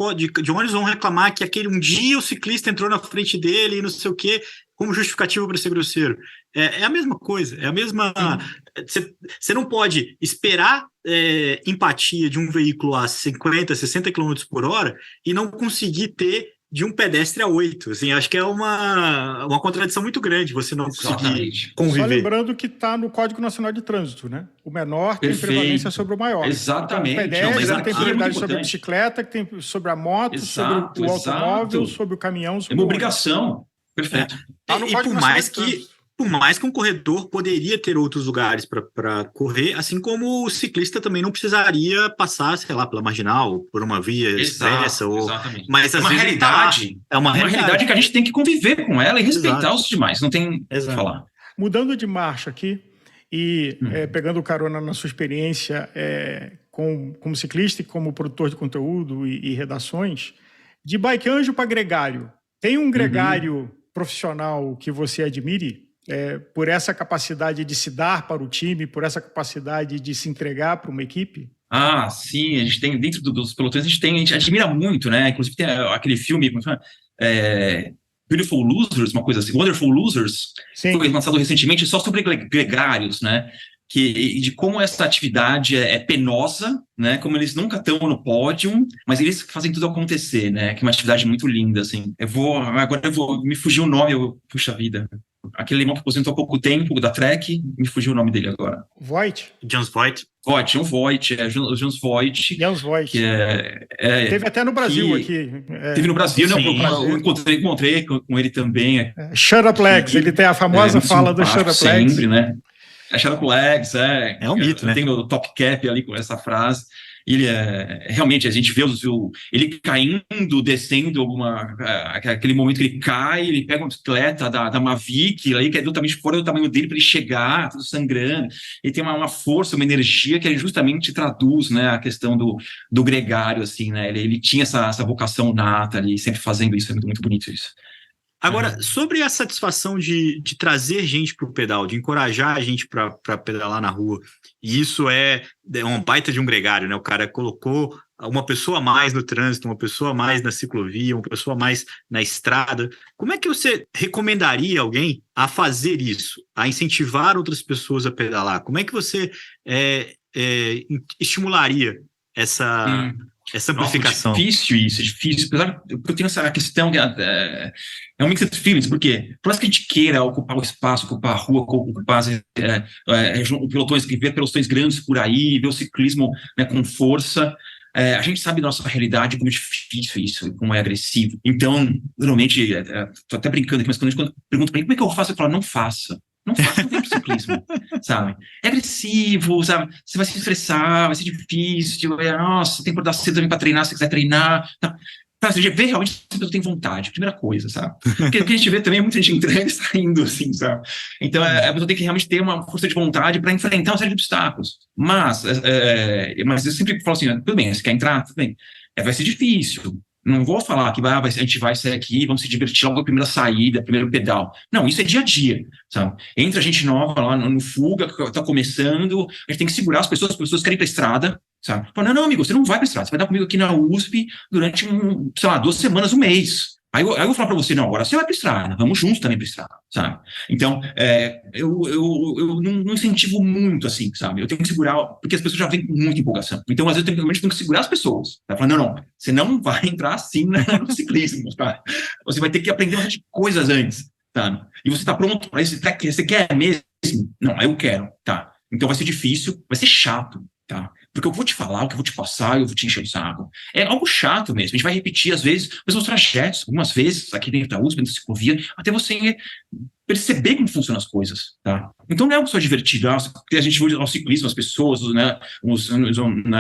de ônibus vão reclamar que um dia o ciclista entrou na frente dele e não sei o quê, como justificativa para ser grosseiro? É a mesma coisa, é a mesma... Você não pode esperar empatia de um veículo a 50, 60 km por hora e não conseguir ter de um pedestre a 8. Assim, acho que é uma contradição muito grande você não conseguir conviver. Só lembrando que está no Código Nacional de Trânsito, né? O menor tem prevalência sobre o maior. Exatamente. Então, o pedestre tem prioridade sobre a bicicleta, que tem sobre a moto, sobre o automóvel, sobre o caminhão. É uma obrigação. Perfeito. Por mais que um corredor poderia ter outros lugares para correr, assim como o ciclista também não precisaria passar, sei lá, pela marginal, por uma via expressa. Exatamente. Mas, é uma realidade. É uma realidade que a gente tem que conviver com ela e respeitar os demais. Não tem o que falar. Mudando de marcha aqui e pegando carona na sua experiência como ciclista e como produtor de conteúdo e redações, de Bike Anjo para gregário. Tem um gregário profissional que você admire? Por essa capacidade de se dar para o time, por essa capacidade de se entregar para uma equipe? Sim, a gente tem, dentro dos pelotões, a gente admira muito, né? Inclusive tem aquele filme, Beautiful Losers, uma coisa assim, Wonderful Losers, que foi lançado recentemente só sobre gregários, né? De como essa atividade é penosa, né? Como eles nunca estão no pódio, mas eles fazem tudo acontecer, né? Que é uma atividade muito linda, assim. Agora me fugiu o nome, puxa vida. aquele alemão que aposentou há pouco tempo, da Trek, me fugiu o nome dele agora. Voigt? Jans Voigt. John Voigt, Jans Voigt. Jans Voigt. Que teve até no Brasil aqui. Teve no Brasil, eu encontrei com ele também. Shut up legs, ele tem a famosa fala do shut up legs. Sempre, né? Shut up legs, é um mito, né? Tem o top cap ali com essa frase. Ele realmente, a gente vê ele caindo, descendo, aquele momento que ele cai, ele pega uma bicicleta da Mavic, aí, que é totalmente fora do tamanho dele, para ele chegar, tudo sangrando. Ele tem uma força, uma energia que justamente traduz, né, a questão do gregário, assim, né? Ele tinha essa vocação nata ali, sempre fazendo isso, é muito, muito bonito isso. Agora, sobre a satisfação de trazer gente para o pedal, de encorajar a gente para pedalar na rua, e isso é uma baita de um gregário, né? O cara colocou uma pessoa a mais no trânsito, uma pessoa a mais na ciclovia, uma pessoa a mais na estrada. Como é que você recomendaria alguém a fazer isso, a incentivar outras pessoas a pedalar? Como é que você estimularia essa amplificação? Nossa, é difícil. Apesar que eu tenho essa questão, é um mix de feelings, porque por mais que a gente queira ocupar o espaço, ocupar a rua, ocupar pelotões grandes por aí, ver o ciclismo, né, com força, a gente sabe da nossa realidade como é difícil isso, como é agressivo. Então, normalmente, tô até brincando aqui, mas quando pergunto para mim como é que eu faço, eu falo, não faça. Não faça tempo de ciclismo, sabe? É agressivo, sabe? Você vai se estressar, vai ser difícil. Nossa, tem que acordar cedo também para treinar, se quiser treinar. Tá. Você vê realmente se a pessoa tem vontade, primeira coisa, sabe? Porque o que a gente vê também é muita gente entrando e saindo, assim, sabe? Então, a pessoa tem que realmente ter uma força de vontade para enfrentar uma série de obstáculos. Mas eu sempre falo assim, tudo bem, você quer entrar? Tudo bem. Vai ser difícil. Não vou falar que a gente vai sair aqui, vamos se divertir logo na primeira saída, primeiro pedal. Não, isso é dia a dia, sabe? Entra gente nova lá no Fuga, que está começando, a gente tem que segurar as pessoas querem ir para a estrada, sabe? Fala, não, amigo, você não vai para a estrada, você vai dar comigo aqui na USP durante, 2 semanas, um mês. Aí eu vou falar para você, não, agora você vai para a estrada, vamos juntos também para a estrada, sabe? Então, eu não incentivo muito, assim, sabe? Eu tenho que segurar, porque as pessoas já vêm com muita empolgação. Então, às vezes, eu tenho que segurar as pessoas. Tá falando, não, você não vai entrar assim no ciclismo, tá? Você vai ter que aprender uma série de coisas antes, tá? E você está pronto para isso? Você quer mesmo? Não, eu quero, tá? Então, vai ser difícil, vai ser chato, tá? Porque eu vou te falar, o que eu vou te passar, eu vou te encher o saco. É algo chato mesmo. A gente vai repetir, às vezes, os mesmos trajetos, algumas vezes, aqui dentro da USP, dentro da ciclovia, até você perceber como funcionam as coisas, tá? Então não é algo só divertido, porque a gente vê ao ciclismo, as pessoas, né,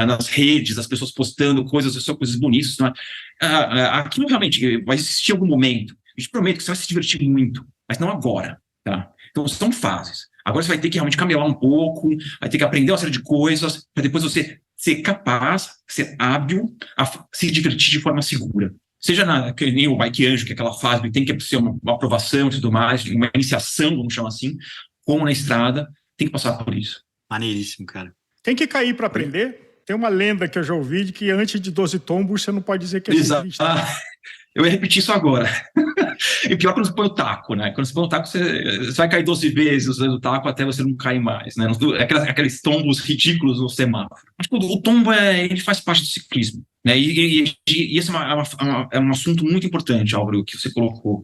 nas redes, as pessoas postando coisas bonitas, né? Aquilo realmente vai existir algum momento. Eu te prometo que você vai se divertir muito, mas não agora, tá? Então são fases. Agora você vai ter que realmente caminhar um pouco, vai ter que aprender uma série de coisas, para depois você ser capaz, ser hábil a se divertir de forma segura. Seja que nem o Bike Anjo, que é aquela fase que tem que ser uma aprovação e tudo mais, uma iniciação, vamos chamar assim, como na estrada, tem que passar por isso. Maneiríssimo, cara. Tem que cair para aprender. Tem uma lenda que eu já ouvi de que antes de 12 tombos você não pode dizer que é ciclista. Eu ia repetir isso agora. E pior quando você põe o taco, né? Quando você põe o taco, você vai cair 12 vezes usando o taco até você não cair mais, né? Aqueles tombos ridículos no semáforo. Mas o tombo, ele faz parte do ciclismo, né? E esse é um assunto muito importante, Álvaro, que você colocou.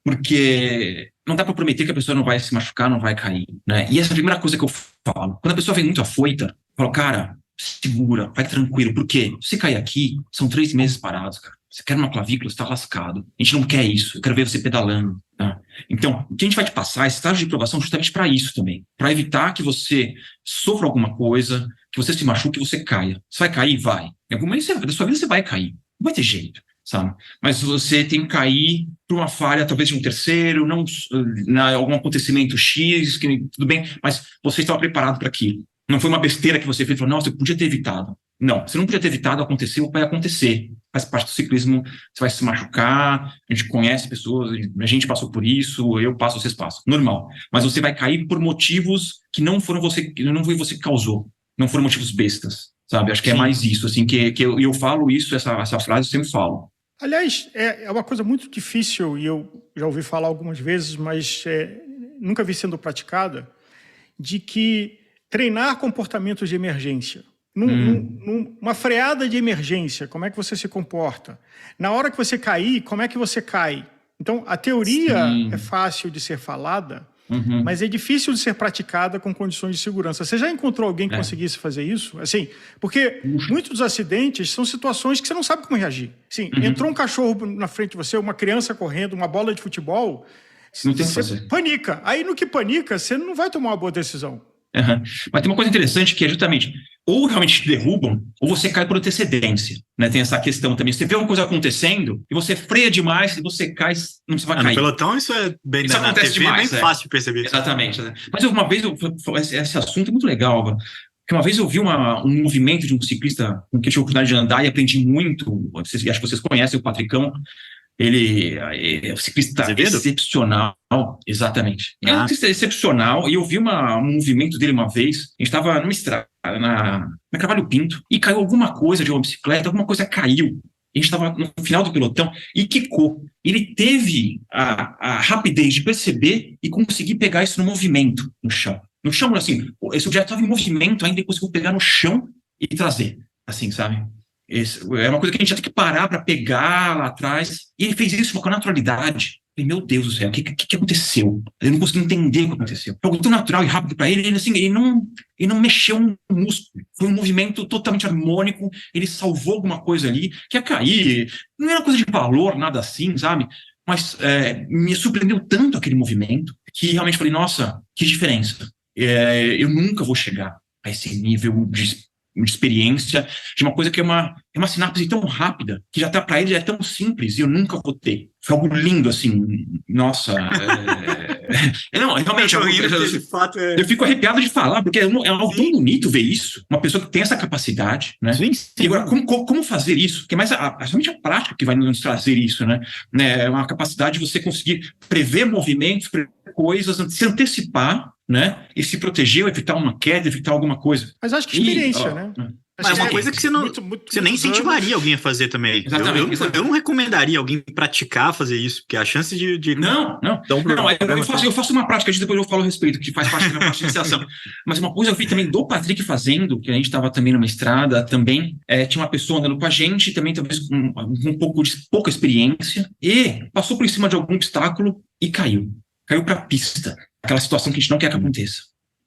Porque não dá para prometer que a pessoa não vai se machucar, não vai cair, né? E essa é a primeira coisa que eu falo. Quando a pessoa vem muito afoita, eu falo, cara, segura, vai tranquilo. Por quê? Se cair aqui, são 3 meses parados, cara. Você quer uma clavícula, você está lascado. A gente não quer isso. Eu quero ver você pedalando. Tá? Então, o que a gente vai te passar é estágio de provação justamente para isso também. Para evitar que você sofra alguma coisa, que você se machuque, que você caia. Você vai cair? Vai. Em algum momento da sua vida você vai cair. Não vai ter jeito, sabe? Mas você tem que cair por uma falha, talvez de um terceiro, não algum acontecimento X, que tudo bem, mas você estava preparado para aquilo. Não foi uma besteira que você fez e falou, nossa, eu podia ter evitado. Não, você não podia ter evitado, aconteceu, vai acontecer. Faz parte do ciclismo, você vai se machucar, a gente conhece pessoas, a gente passou por isso, eu passo, vocês passam. Normal. Mas você vai cair por motivos que não foi você que causou. Não foram motivos bestas, sabe? Acho que é mais isso, assim, que eu falo isso, essa frase eu sempre falo. Aliás, é uma coisa muito difícil, e eu já ouvi falar algumas vezes, mas nunca vi sendo praticada, de que treinar comportamentos de emergência. Numa freada de emergência, como é que você se comporta? Na hora que você cair, como é que você cai? Então, a teoria é fácil de ser falada, mas é difícil de ser praticada com condições de segurança. Você já encontrou alguém que conseguisse fazer isso? Assim, porque muitos dos acidentes são situações que você não sabe como reagir. Assim, entrou um cachorro na frente de você, uma criança correndo, uma bola de futebol, você panica. Aí no que panica, você não vai tomar uma boa decisão. Mas tem uma coisa interessante que é justamente, ou realmente te derrubam, ou você cai por antecedência, né? Tem essa questão também. Você vê uma coisa acontecendo, e você freia demais, e você cai, não você vai cair. No pelotão isso é bem... Isso acontece demais, bem fácil de perceber. Exatamente. Né? Mas uma vez, esse assunto é muito legal, porque uma vez eu vi um movimento de um ciclista com quem eu tive a oportunidade de andar e aprendi muito, acho que vocês conhecem o Patricão. Ele é um ciclista excepcional, exatamente. É um ciclista excepcional, e eu vi um movimento dele uma vez. A gente estava numa estrada, na Carvalho Pinto, e caiu alguma coisa de uma bicicleta, alguma coisa caiu. A gente estava no final do pelotão e quicou. Ele teve a rapidez de perceber e conseguir pegar isso no movimento, no chão. No chão, assim, esse objeto estava em movimento ainda, ele conseguiu pegar no chão e trazer, assim, sabe? É uma coisa que a gente já tem que parar para pegar lá atrás. E ele fez isso com naturalidade. E, meu Deus do céu, o que aconteceu? Eu não consegui entender o que aconteceu. Foi algo tão natural e rápido para ele. Ele não mexeu um músculo. Foi um movimento totalmente harmônico. Ele salvou alguma coisa ali que ia cair. Não era coisa de valor, nada assim, sabe? Mas me surpreendeu tanto aquele movimento que realmente falei, nossa, que diferença. Eu nunca vou chegar a esse nível de experiência, de uma coisa que é uma sinapse tão rápida, que já tá para ele, é tão simples, e eu nunca vou ter. Foi algo lindo, assim, nossa. Não, realmente, eu fico arrepiado de falar, porque é algo tão bonito ver isso, uma pessoa que tem essa capacidade, né? Sim. E agora, como fazer isso? Que é mais somente a prática que vai nos trazer isso, né? É uma capacidade de você conseguir prever movimentos, prever coisas, se antecipar, né? E se proteger, ou evitar uma queda, evitar alguma coisa. Mas acho que experiência, né? Mas é uma coisa que você nem incentivaria alguém a fazer também. Exatamente. Eu não recomendaria alguém praticar fazer isso, porque a chance de... Não, eu faço uma prática, depois eu falo a respeito, que faz parte da minha parte de iniciação. Mas uma coisa eu vi também do Patrick fazendo, que a gente estava também numa estrada, também tinha uma pessoa andando com a gente, também talvez com um pouco de pouca experiência, e passou por cima de algum obstáculo e caiu. Caiu para a pista. Aquela situação que a gente não quer que aconteça.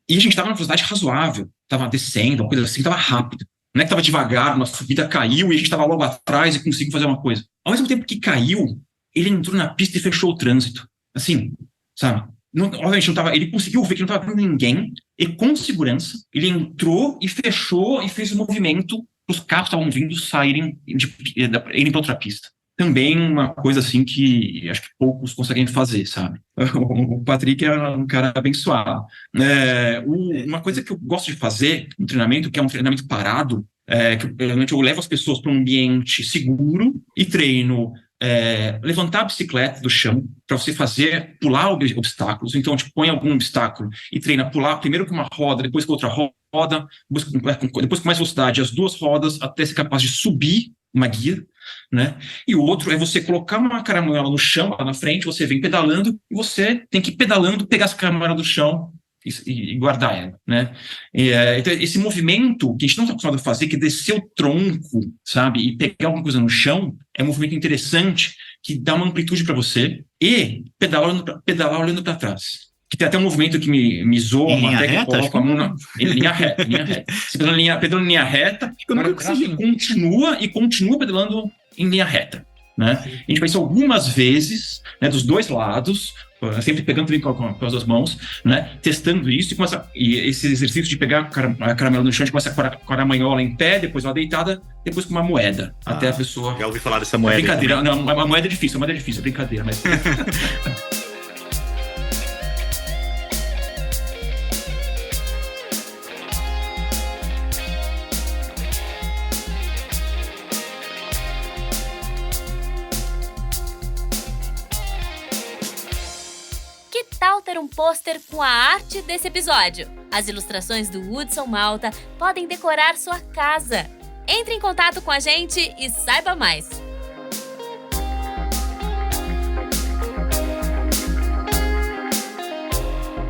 E a gente estava numa velocidade razoável, estava descendo, uma coisa assim, estava rápido. Não é que estava devagar, uma subida caiu e a gente estava logo atrás e conseguiu fazer uma coisa. Ao mesmo tempo que caiu, ele entrou na pista e fechou o trânsito. Assim, sabe? Obviamente não tava, ele conseguiu ver que não estava vindo ninguém, e com segurança, ele entrou e fechou e fez o movimento para os carros que estavam vindo saírem, irem para outra pista. Também uma coisa assim que acho que poucos conseguem fazer, sabe? O Patrick é um cara abençoado. Uma coisa que eu gosto de fazer no treinamento, que é um treinamento parado, que eu levo as pessoas para um ambiente seguro e treino levantar a bicicleta do chão para você pular obstáculos. Então, põe algum obstáculo e treina pular primeiro com uma roda, depois com outra roda, depois com mais velocidade, as duas rodas, até ser capaz de subir uma guia, né? E o outro é você colocar uma caramanhola no chão, lá na frente, você vem pedalando, e você tem que ir pedalando, pegar essa caramanhola do chão e guardar ela, né? Então, esse movimento que a gente não está acostumado a fazer, que é descer o tronco, sabe? E pegar alguma coisa no chão, é um movimento interessante, que dá uma amplitude para você, e pedalar olhando para trás. Que tem até um movimento que me zoa, até que coloca a mão em linha reta. Você pedala em linha reta, continua pedalando em linha reta, né? A gente faz isso algumas vezes, né, dos dois lados, sempre pegando também com as duas mãos, né, testando isso, e esse exercício de pegar a caramanhola no chão, a gente começa com a caramanhola em pé, depois uma deitada, depois com uma moeda, até a pessoa... Já ouvi falar dessa moeda. Brincadeira, não, a moeda é difícil, é brincadeira, mas... Ter um pôster com a arte desse episódio. As ilustrações do Hudson Malta podem decorar sua casa. Entre em contato com a gente e saiba mais.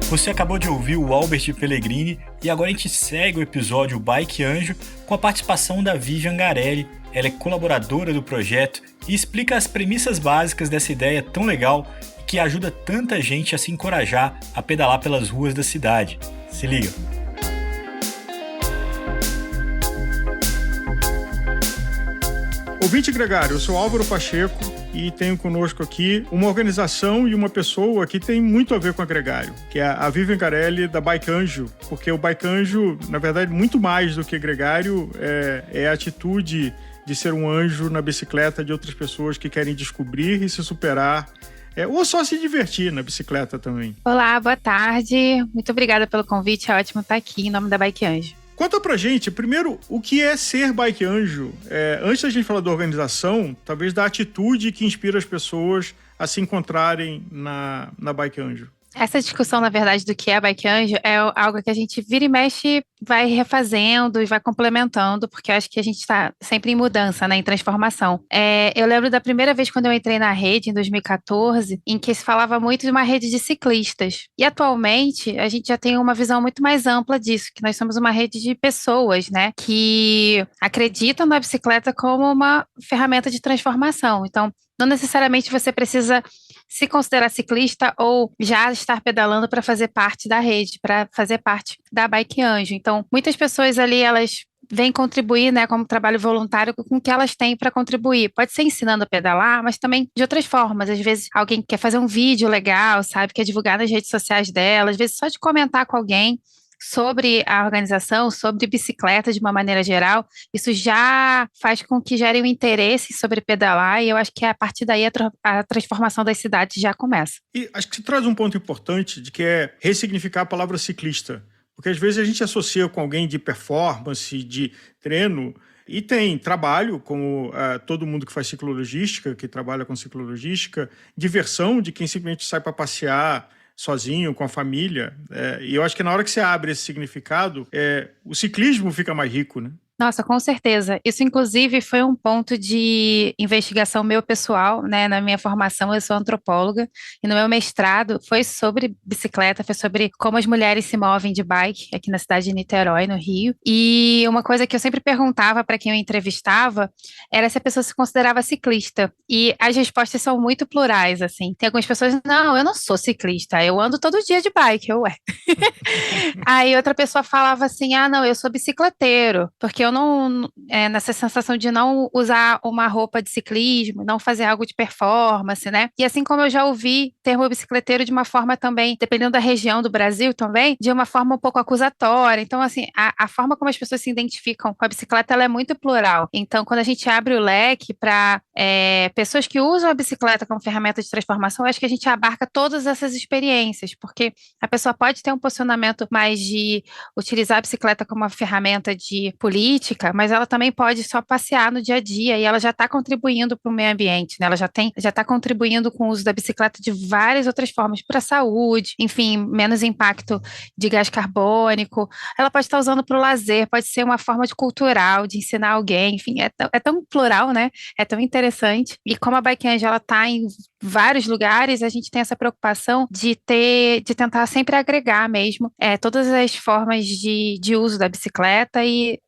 Você acabou de ouvir o Albert Pellegrini e agora a gente segue o episódio Bike Anjo com a participação da Vivian Garelli. ela é colaboradora do projeto e explica as premissas básicas dessa ideia tão legal e que ajuda tanta gente a se encorajar a pedalar pelas ruas da cidade. Se liga! Ouvinte gregário, eu sou Álvaro Pacheco e tenho conosco aqui uma organização e uma pessoa que tem muito a ver com a gregário, que é a Vivian Carelli, da Bike Anjo, porque o Bike Anjo, na verdade, muito mais do que gregário, é a atitude de ser um anjo na bicicleta de outras pessoas que querem descobrir e se superar, ou só se divertir na bicicleta também. Olá, boa tarde. Muito obrigada pelo convite, é ótimo estar aqui em nome da Bike Anjo. Conta pra gente, primeiro, o que é ser Bike Anjo? Antes da gente falar da organização, talvez da atitude que inspira as pessoas a se encontrarem na Bike Anjo. Essa discussão, na verdade, do que é Bike Anjo é algo que a gente vira e mexe, vai refazendo e vai complementando, porque eu acho que a gente está sempre em mudança, né, em transformação. Eu lembro da primeira vez quando eu entrei na rede, em 2014, em que se falava muito de uma rede de ciclistas. E atualmente, a gente já tem uma visão muito mais ampla disso, que nós somos uma rede de pessoas, né, que acreditam na bicicleta como uma ferramenta de transformação. Então, não necessariamente você precisa se considerar ciclista ou já estar pedalando para fazer parte da rede, para fazer parte da Bike Anjo. Então, muitas pessoas ali, elas vêm contribuir, né, como trabalho voluntário com o que elas têm para contribuir. Pode ser ensinando a pedalar, mas também de outras formas. Às vezes, alguém quer fazer um vídeo legal, sabe, quer divulgar nas redes sociais dela, às vezes só de comentar com alguém sobre a organização, sobre bicicleta de uma maneira geral, isso já faz com que gere um interesse sobre pedalar e eu acho que a partir daí a transformação das cidades já começa. E acho que você traz um ponto importante de que é ressignificar a palavra ciclista, porque às vezes a gente associa com alguém de performance, de treino, e tem trabalho, como todo mundo que faz ciclologística, que trabalha com ciclologística, diversão de quem simplesmente sai para passear sozinho, com a família. E eu acho que na hora que você abre esse significado, o ciclismo fica mais rico, né? Nossa, com certeza. Isso, inclusive, foi um ponto de investigação meu pessoal, né? Na minha formação, eu sou antropóloga, e no meu mestrado foi sobre bicicleta, foi sobre como as mulheres se movem de bike aqui na cidade de Niterói, no Rio. E uma coisa que eu sempre perguntava para quem eu entrevistava era se a pessoa se considerava ciclista. E as respostas são muito plurais, assim. Tem algumas pessoas, não, eu não sou ciclista, eu ando todo dia de bike, Aí outra pessoa falava assim, não, eu sou bicicleteiro, porque eu não, nessa sensação de não usar uma roupa de ciclismo, não fazer algo de performance, né? E assim como eu já ouvi termo bicicleteiro de uma forma também, dependendo da região do Brasil também, de uma forma um pouco acusatória. Então, assim, a forma como as pessoas se identificam com a bicicleta, ela é muito plural. Então, quando a gente abre o leque para pessoas que usam a bicicleta como ferramenta de transformação, eu acho que a gente abarca todas essas experiências, porque a pessoa pode ter um posicionamento mais de utilizar a bicicleta como uma ferramenta de política, mas ela também pode só passear no dia a dia e ela já está contribuindo para o meio ambiente, né? Ela já está contribuindo com o uso da bicicleta de várias outras formas para a saúde, enfim, menos impacto de gás carbônico. Ela pode estar usando para o lazer, pode ser uma forma de cultural, de ensinar alguém, enfim, é tão plural, né? É tão interessante. E como a Bike Anjo, ela está em vários lugares, a gente tem essa preocupação de tentar sempre agregar mesmo todas as formas de uso da bicicleta e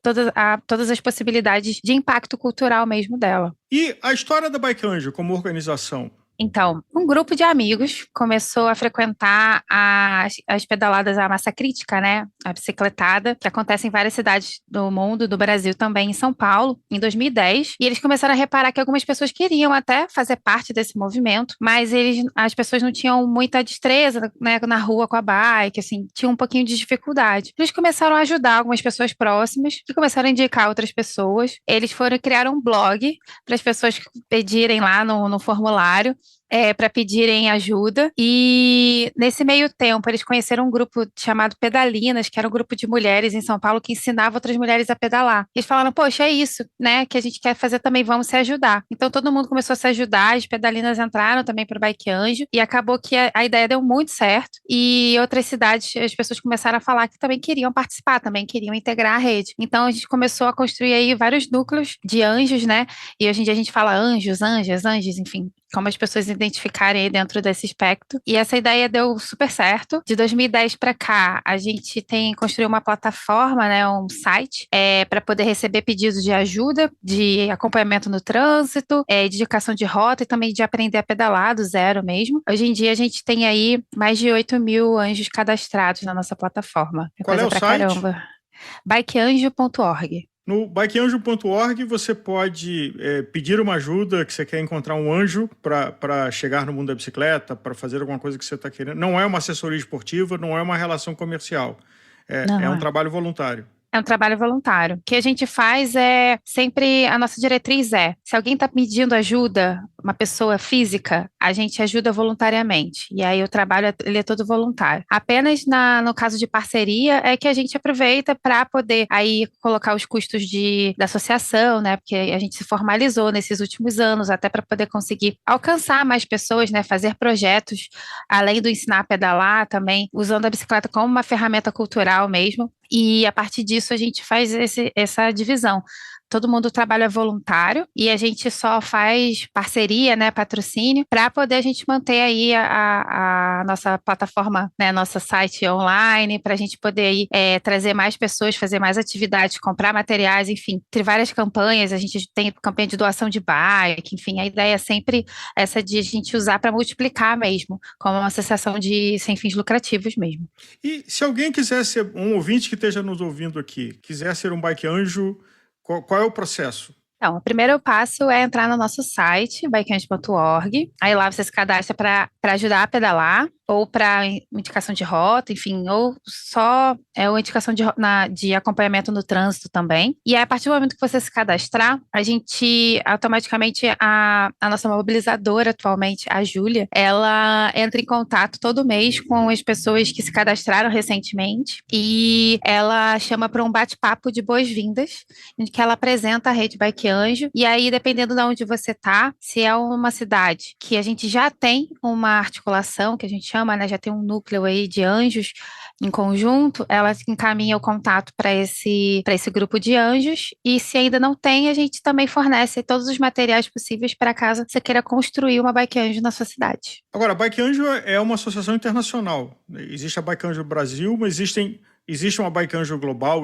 todas as possibilidades de impacto cultural mesmo dela. E a história da Bike Anjo como organização? Então, um grupo de amigos começou a frequentar as pedaladas à massa crítica, né? A bicicletada, que acontece em várias cidades do mundo, do Brasil também, em São Paulo, em 2010. E eles começaram a reparar que algumas pessoas queriam até fazer parte desse movimento, mas as pessoas não tinham muita destreza, né, na rua com a bike, assim, tinham um pouquinho de dificuldade. Eles começaram a ajudar algumas pessoas próximas, que começaram a indicar outras pessoas. Eles foram criar um blog para as pessoas pedirem lá no formulário, para pedirem ajuda, e nesse meio tempo eles conheceram um grupo chamado Pedalinas, que era um grupo de mulheres em São Paulo que ensinava outras mulheres a pedalar. Eles falaram, poxa, é isso, né, que a gente quer fazer também, vamos se ajudar. Então todo mundo começou a se ajudar, as Pedalinas entraram também para o Bike Anjo, e acabou que a ideia deu muito certo, e outras cidades, as pessoas começaram a falar que também queriam participar, também queriam integrar a rede. Então a gente começou a construir aí vários núcleos de anjos, né, e hoje em dia a gente fala anjos, anjas, enfim, como as pessoas identificarem aí dentro desse espectro. E essa ideia deu super certo. De 2010 para cá, a gente tem construído uma plataforma, né, um site, para poder receber pedidos de ajuda, de acompanhamento no trânsito, de indicação de rota e também de aprender a pedalar do zero mesmo. Hoje em dia, a gente tem aí mais de 8.000 anjos cadastrados na nossa plataforma. Qual é o site? Caramba. bikeanjo.org. No bikeanjo.org você pode pedir uma ajuda, que você quer encontrar um anjo para chegar no mundo da bicicleta, para fazer alguma coisa que você está querendo. Não é uma assessoria esportiva, não é uma relação comercial. É um trabalho voluntário. É um trabalho voluntário. O que a gente faz sempre, a nossa diretriz se alguém está pedindo ajuda, uma pessoa física, a gente ajuda voluntariamente. E aí o trabalho, ele é todo voluntário. Apenas no caso de parceria é que a gente aproveita para poder aí colocar os custos da associação, né? Porque a gente se formalizou nesses últimos anos, até para poder conseguir alcançar mais pessoas, né? Fazer projetos, além do ensinar a pedalar também, usando a bicicleta como uma ferramenta cultural mesmo. E a partir disso a gente faz essa divisão. Todo mundo trabalha voluntário e a gente só faz parceria, né, patrocínio, para poder a gente manter aí a nossa plataforma, né, nosso site online, para a gente poder aí, trazer mais pessoas, fazer mais atividades, comprar materiais, enfim, entre várias campanhas. A gente tem campanha de doação de bike, enfim, a ideia é sempre essa de a gente usar para multiplicar mesmo, como uma associação sem fins lucrativos mesmo. E se alguém quiser ser um ouvinte que esteja nos ouvindo aqui, quiser ser um Bike Anjo, qual é o processo? Então, o primeiro passo é entrar no nosso site, bikeanjo.org. Aí lá você se cadastra para ajudar a pedalar, ou para indicação de rota, enfim, ou só uma indicação de acompanhamento no trânsito também. E aí, a partir do momento que você se cadastrar, a gente, automaticamente, a nossa mobilizadora atualmente, a Júlia, ela entra em contato todo mês com as pessoas que se cadastraram recentemente e ela chama para um bate-papo de boas-vindas, em que ela apresenta a rede Bike Anjo. E aí, dependendo de onde você está, se é uma cidade que a gente já tem uma articulação, que a gente chama, né, já tem um núcleo aí de anjos em conjunto, ela encaminha o contato para esse grupo de anjos, e se ainda não tem, a gente também fornece todos os materiais possíveis para caso você queira construir uma Bike Anjo na sua cidade. Agora, a Bike Anjo é uma associação internacional. Existe a Bike Anjo Brasil, mas existe uma Bike Anjo global,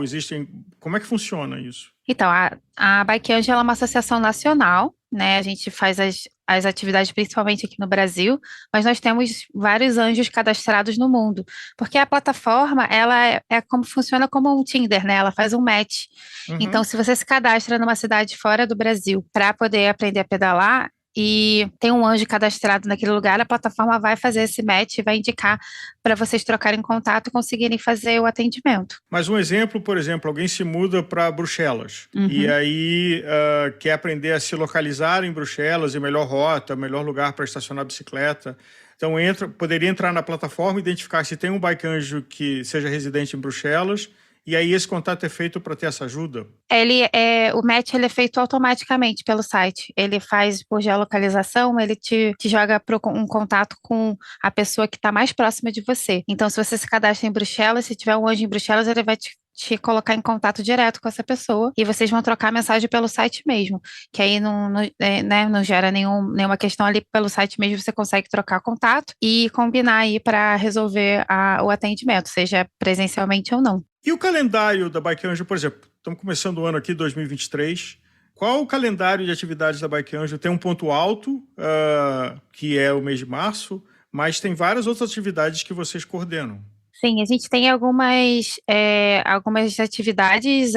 como é que funciona isso? Então, a Bike Anjo é uma associação nacional, né? A gente faz as atividades principalmente aqui no Brasil, mas nós temos vários anjos cadastrados no mundo, porque a plataforma, ela funciona como um Tinder, né? Ela faz um match. Uhum. Então, se você se cadastra numa cidade fora do Brasil para poder aprender a pedalar, e tem um anjo cadastrado naquele lugar, a plataforma vai fazer esse match e vai indicar para vocês trocarem contato e conseguirem fazer o atendimento. Mas um exemplo, por exemplo, alguém se muda para Bruxelas e aí quer aprender a se localizar em Bruxelas, e melhor rota, melhor lugar para estacionar a bicicleta. Então poderia entrar na plataforma, identificar se tem um Bike Anjo que seja residente em Bruxelas, e aí esse contato é feito para ter essa ajuda? O match ele é feito automaticamente pelo site. Ele faz por geolocalização, ele te joga um contato com a pessoa que está mais próxima de você. Então, se você se cadastra em Bruxelas, se tiver um anjo em Bruxelas, ele vai te colocar em contato direto com essa pessoa e vocês vão trocar mensagem pelo site mesmo, que aí não gera nenhuma questão ali. Pelo site mesmo você consegue trocar contato e combinar aí para resolver o atendimento, seja presencialmente ou não. E o calendário da Bike Anjo, por exemplo, estamos começando o ano aqui, 2023. Qual o calendário de atividades da Bike Anjo? Tem um ponto alto, que é o mês de março, mas tem várias outras atividades que vocês coordenam. Sim, a gente tem algumas atividades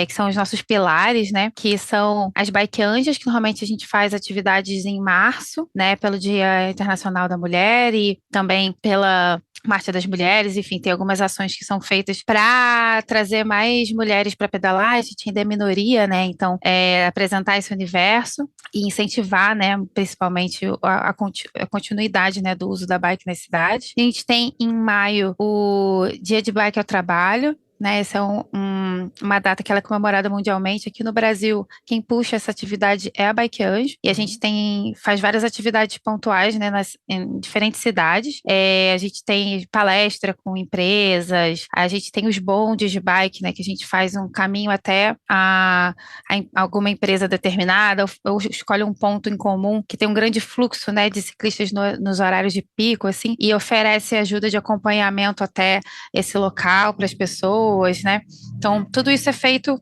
que são os nossos pilares, né? Que são as Bike Anjas, que normalmente a gente faz atividades em março, né? Pelo Dia Internacional da Mulher e também pela Marcha das Mulheres. Enfim, tem algumas ações que são feitas para trazer mais mulheres para pedalar. A gente ainda é minoria, né? Então, apresentar esse universo e incentivar, né? Principalmente a continuidade, né? Do uso da bike na cidade. A gente tem em maio o Dia de Bike ao Trabalho, né? Esse é uma data que ela é comemorada mundialmente. Aqui no Brasil, quem puxa essa atividade é a Bike Anjo, e a gente faz várias atividades pontuais, né, em diferentes cidades. A gente tem palestra com empresas, a gente tem os bondes de bike, né, que a gente faz um caminho até alguma empresa determinada, ou escolhe um ponto em comum que tem um grande fluxo, né, de ciclistas nos horários de pico, assim, e oferece ajuda de acompanhamento até esse local para as pessoas, né? Então, tudo isso é feito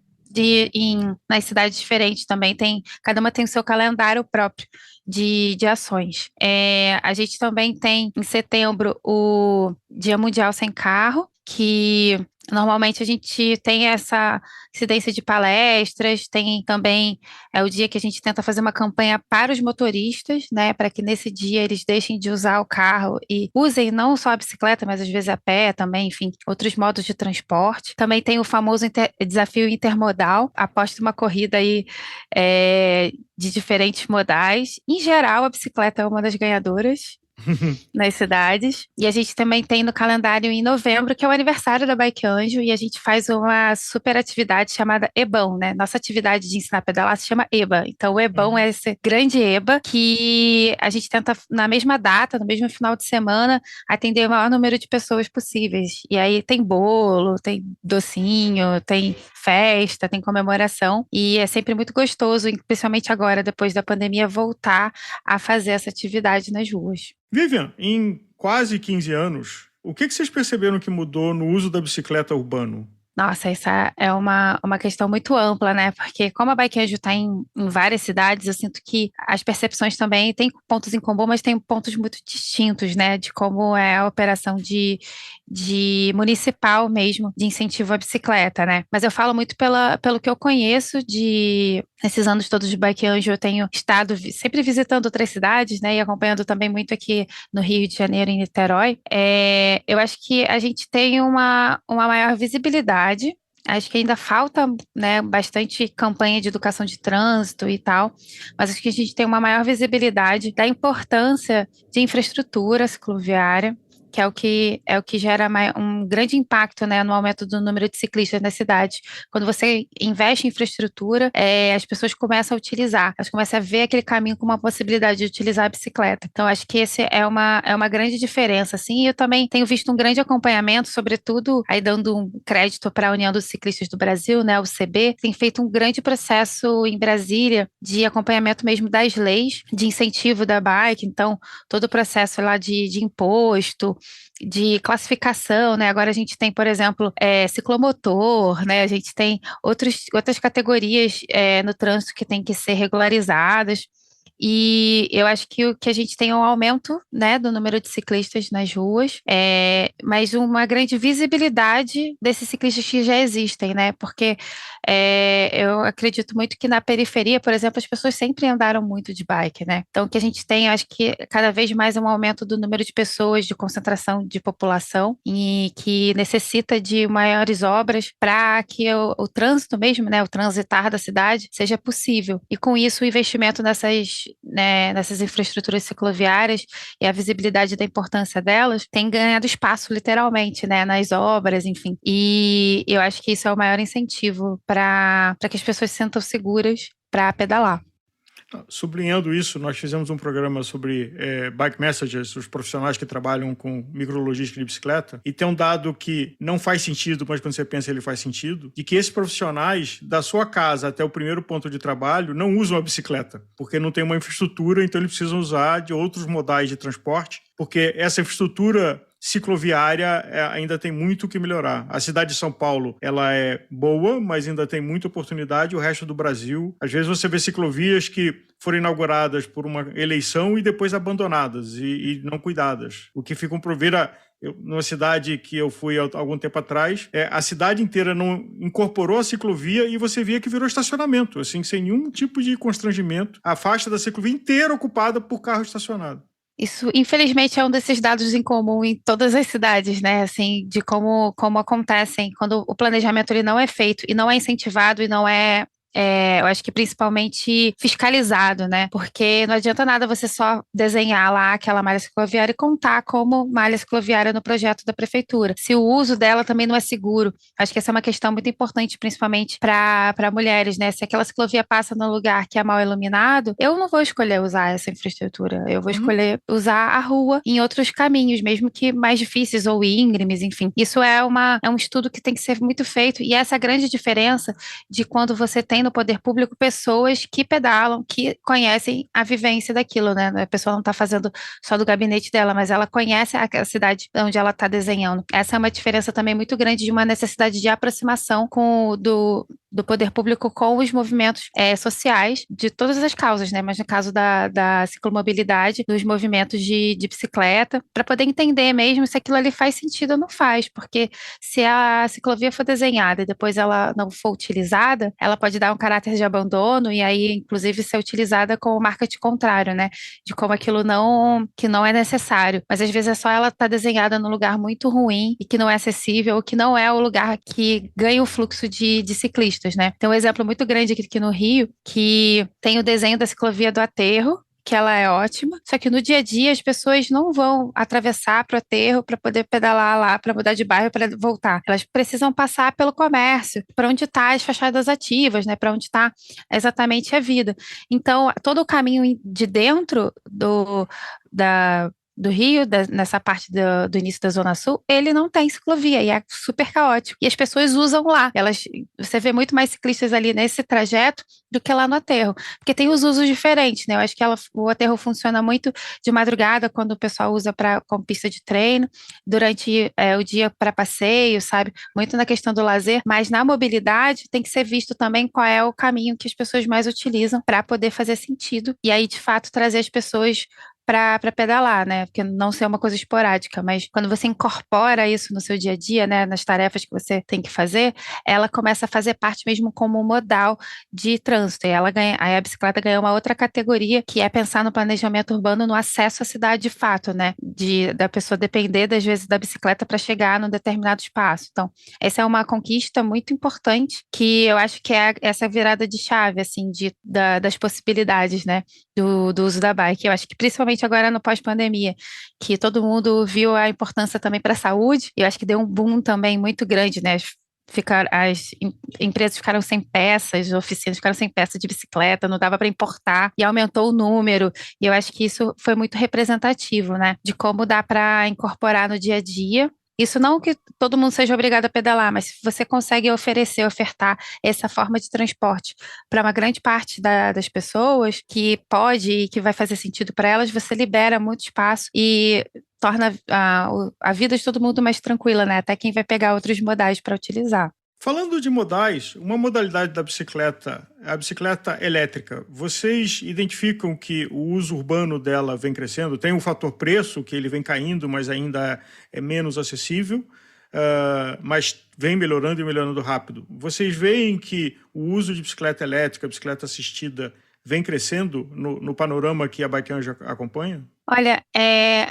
nas cidades diferentes também, cada uma tem o seu calendário próprio de ações. A gente também tem, em setembro, o Dia Mundial Sem Carro, que normalmente a gente tem essa incidência de palestras, tem também o dia que a gente tenta fazer uma campanha para os motoristas, né, para que nesse dia eles deixem de usar o carro e usem não só a bicicleta, mas às vezes a pé também, enfim, outros modos de transporte. Também tem o famoso desafio intermodal, aposta uma corrida aí de diferentes modais. Em geral, a bicicleta é uma das ganhadoras nas cidades, e a gente também tem no calendário em novembro, que é o aniversário da Bike Anjo, e a gente faz uma super atividade chamada EBAN, né? Nossa atividade de ensinar a pedalar se chama EBA, então o EBAN é esse grande EBA que a gente tenta na mesma data, no mesmo final de semana, atender o maior número de pessoas possíveis, e aí tem bolo, tem docinho, tem festa, tem comemoração, e é sempre muito gostoso, especialmente agora, depois da pandemia, voltar a fazer essa atividade nas ruas. Vivian, em quase 15 anos, o que vocês perceberam que mudou no uso da bicicleta urbano? Nossa, essa é uma questão muito ampla, né? Porque como a Bike Anjo está em várias cidades, eu sinto que as percepções também têm pontos em comum, mas tem pontos muito distintos, né? De como é a operação de municipal mesmo, de incentivo à bicicleta, né? Mas eu falo muito pelo que eu conheço nesses anos todos de Bike Anjo, eu tenho estado sempre visitando outras cidades, né? E acompanhando também muito aqui no Rio de Janeiro, em Niterói. Eu acho que a gente tem uma maior visibilidade. Acho que ainda falta, né, bastante campanha de educação de trânsito e tal, mas acho que a gente tem uma maior visibilidade da importância de infraestrutura cicloviária, que é o que gera um grande impacto, né, no aumento do número de ciclistas na cidade. Quando você investe em infraestrutura, as pessoas começam a utilizar, elas começam a ver aquele caminho como uma possibilidade de utilizar a bicicleta. Então, acho que esse é uma grande diferença, assim, e eu também tenho visto um grande acompanhamento, sobretudo, aí dando um crédito para a União dos Ciclistas do Brasil, né, o UCB, tem feito um grande processo em Brasília de acompanhamento mesmo das leis de incentivo da bike, então, todo o processo lá de imposto, de classificação, né? Agora a gente tem, por exemplo, ciclomotor, né? A gente tem outras categorias no trânsito que têm que ser regularizadas. E eu acho que o que a gente tem é um aumento, né, do número de ciclistas nas ruas, mas uma grande visibilidade desses ciclistas que já existem, né? Porque eu acredito muito que na periferia, por exemplo, as pessoas sempre andaram muito de bike, né? Então, o que a gente tem, acho que cada vez mais é um aumento do número de pessoas, de concentração de população, e que necessita de maiores obras para que o trânsito mesmo, né, o transitar da cidade seja possível. E com isso, o investimento nessas infraestruturas cicloviárias e a visibilidade da importância delas tem ganhado espaço, literalmente, né, nas obras, enfim. E eu acho que isso é o maior incentivo para que as pessoas se sintam seguras para pedalar. Sublinhando isso, nós fizemos um programa sobre bike messengers, os profissionais que trabalham com micrologística de bicicleta, e tem um dado que não faz sentido, mas quando você pensa ele faz sentido, de que esses profissionais, da sua casa até o primeiro ponto de trabalho, não usam a bicicleta, porque não tem uma infraestrutura, então eles precisam usar de outros modais de transporte, porque essa infraestrutura cicloviária ainda tem muito o que melhorar. A cidade de São Paulo, ela é boa, mas ainda tem muita oportunidade. O resto do Brasil, às vezes você vê ciclovias que foram inauguradas por uma eleição e depois abandonadas e não cuidadas. O que fica por ver numa cidade que eu fui há algum tempo atrás, a cidade inteira não incorporou a ciclovia e você via que virou estacionamento, assim, sem nenhum tipo de constrangimento. A faixa da ciclovia inteira ocupada por carro estacionado. Isso, infelizmente, é um desses dados em comum em todas as cidades, né? Assim, de como acontecem quando o planejamento ele não é feito e não é incentivado e não é eu acho que principalmente fiscalizado, né? Porque não adianta nada você só desenhar lá aquela malha cicloviária e contar como malha cicloviária no projeto da prefeitura, se o uso dela também não é seguro. Acho que essa é uma questão muito importante, principalmente para mulheres, né? Se aquela ciclovia passa num lugar que é mal iluminado, eu não vou escolher usar essa infraestrutura, eu vou escolher usar a rua em outros caminhos, mesmo que mais difíceis ou íngremes, enfim. Isso é um estudo que tem que ser muito feito, e essa é a grande diferença de quando você tem no poder público pessoas que pedalam, que conhecem a vivência daquilo, né? A pessoa não está fazendo só do gabinete dela, mas ela conhece a cidade onde ela está desenhando. Essa é uma diferença também muito grande de uma necessidade de aproximação do poder público com os movimentos sociais de todas as causas, né? Mas no caso da ciclomobilidade, dos movimentos de bicicleta, para poder entender mesmo se aquilo ali faz sentido ou não faz, porque se a ciclovia for desenhada e depois ela não for utilizada, ela pode dar um caráter de abandono e aí, inclusive, ser utilizada como marketing contrário, né? De como aquilo que não é necessário. Mas às vezes é só ela estar desenhada num lugar muito ruim e que não é acessível, ou que não é o lugar que ganha o fluxo de ciclistas, né? Tem um exemplo muito grande aqui no Rio, que tem o desenho da ciclovia do Aterro, que ela é ótima, só que no dia a dia as pessoas não vão atravessar para o aterro para poder pedalar lá, para mudar de bairro, para voltar. Elas precisam passar pelo comércio, para onde está as fachadas ativas, né? Para onde está exatamente a vida. Então, todo o caminho de dentro do Rio, nessa parte do início da Zona Sul, ele não tem ciclovia e é super caótico. E as pessoas usam lá. Você vê muito mais ciclistas ali nesse trajeto do que lá no aterro, porque tem os usos diferentes, né? Eu acho que o aterro funciona muito de madrugada, quando o pessoal usa como pista de treino, durante o dia para passeio, sabe? Muito na questão do lazer, mas na mobilidade tem que ser visto também qual é o caminho que as pessoas mais utilizam para poder fazer sentido e aí, de fato, trazer as pessoas para pedalar, né? Porque não ser uma coisa esporádica, mas quando você incorpora isso no seu dia a dia, né, nas tarefas que você tem que fazer, ela começa a fazer parte mesmo como um modal de trânsito. E aí a bicicleta ganha uma outra categoria, que é pensar no planejamento urbano, no acesso à cidade de fato, né? Da pessoa depender, às vezes, da bicicleta para chegar num determinado espaço. Então, essa é uma conquista muito importante, que eu acho que é essa virada de chave, assim, das possibilidades, né, do uso da bike. Eu acho que principalmente agora no pós-pandemia, que todo mundo viu a importância também para a saúde, e eu acho que deu um boom também muito grande, né? As empresas ficaram sem peças, as oficinas ficaram sem peças de bicicleta, não dava para importar, e aumentou o número, e eu acho que isso foi muito representativo, né? De como dá para incorporar no dia a dia. Isso não que todo mundo seja obrigado a pedalar, mas se você consegue ofertar essa forma de transporte para uma grande parte das pessoas que pode e que vai fazer sentido para elas, você libera muito espaço e torna a vida de todo mundo mais tranquila, né? Até quem vai pegar outros modais para utilizar. Falando de modais, uma modalidade da bicicleta, a bicicleta elétrica, vocês identificam que o uso urbano dela vem crescendo? Tem um fator preço, que ele vem caindo, mas ainda é menos acessível, mas vem melhorando e melhorando rápido. Vocês veem que o uso de bicicleta elétrica, bicicleta assistida, vem crescendo no panorama que a Bike Anjo acompanha? Olha,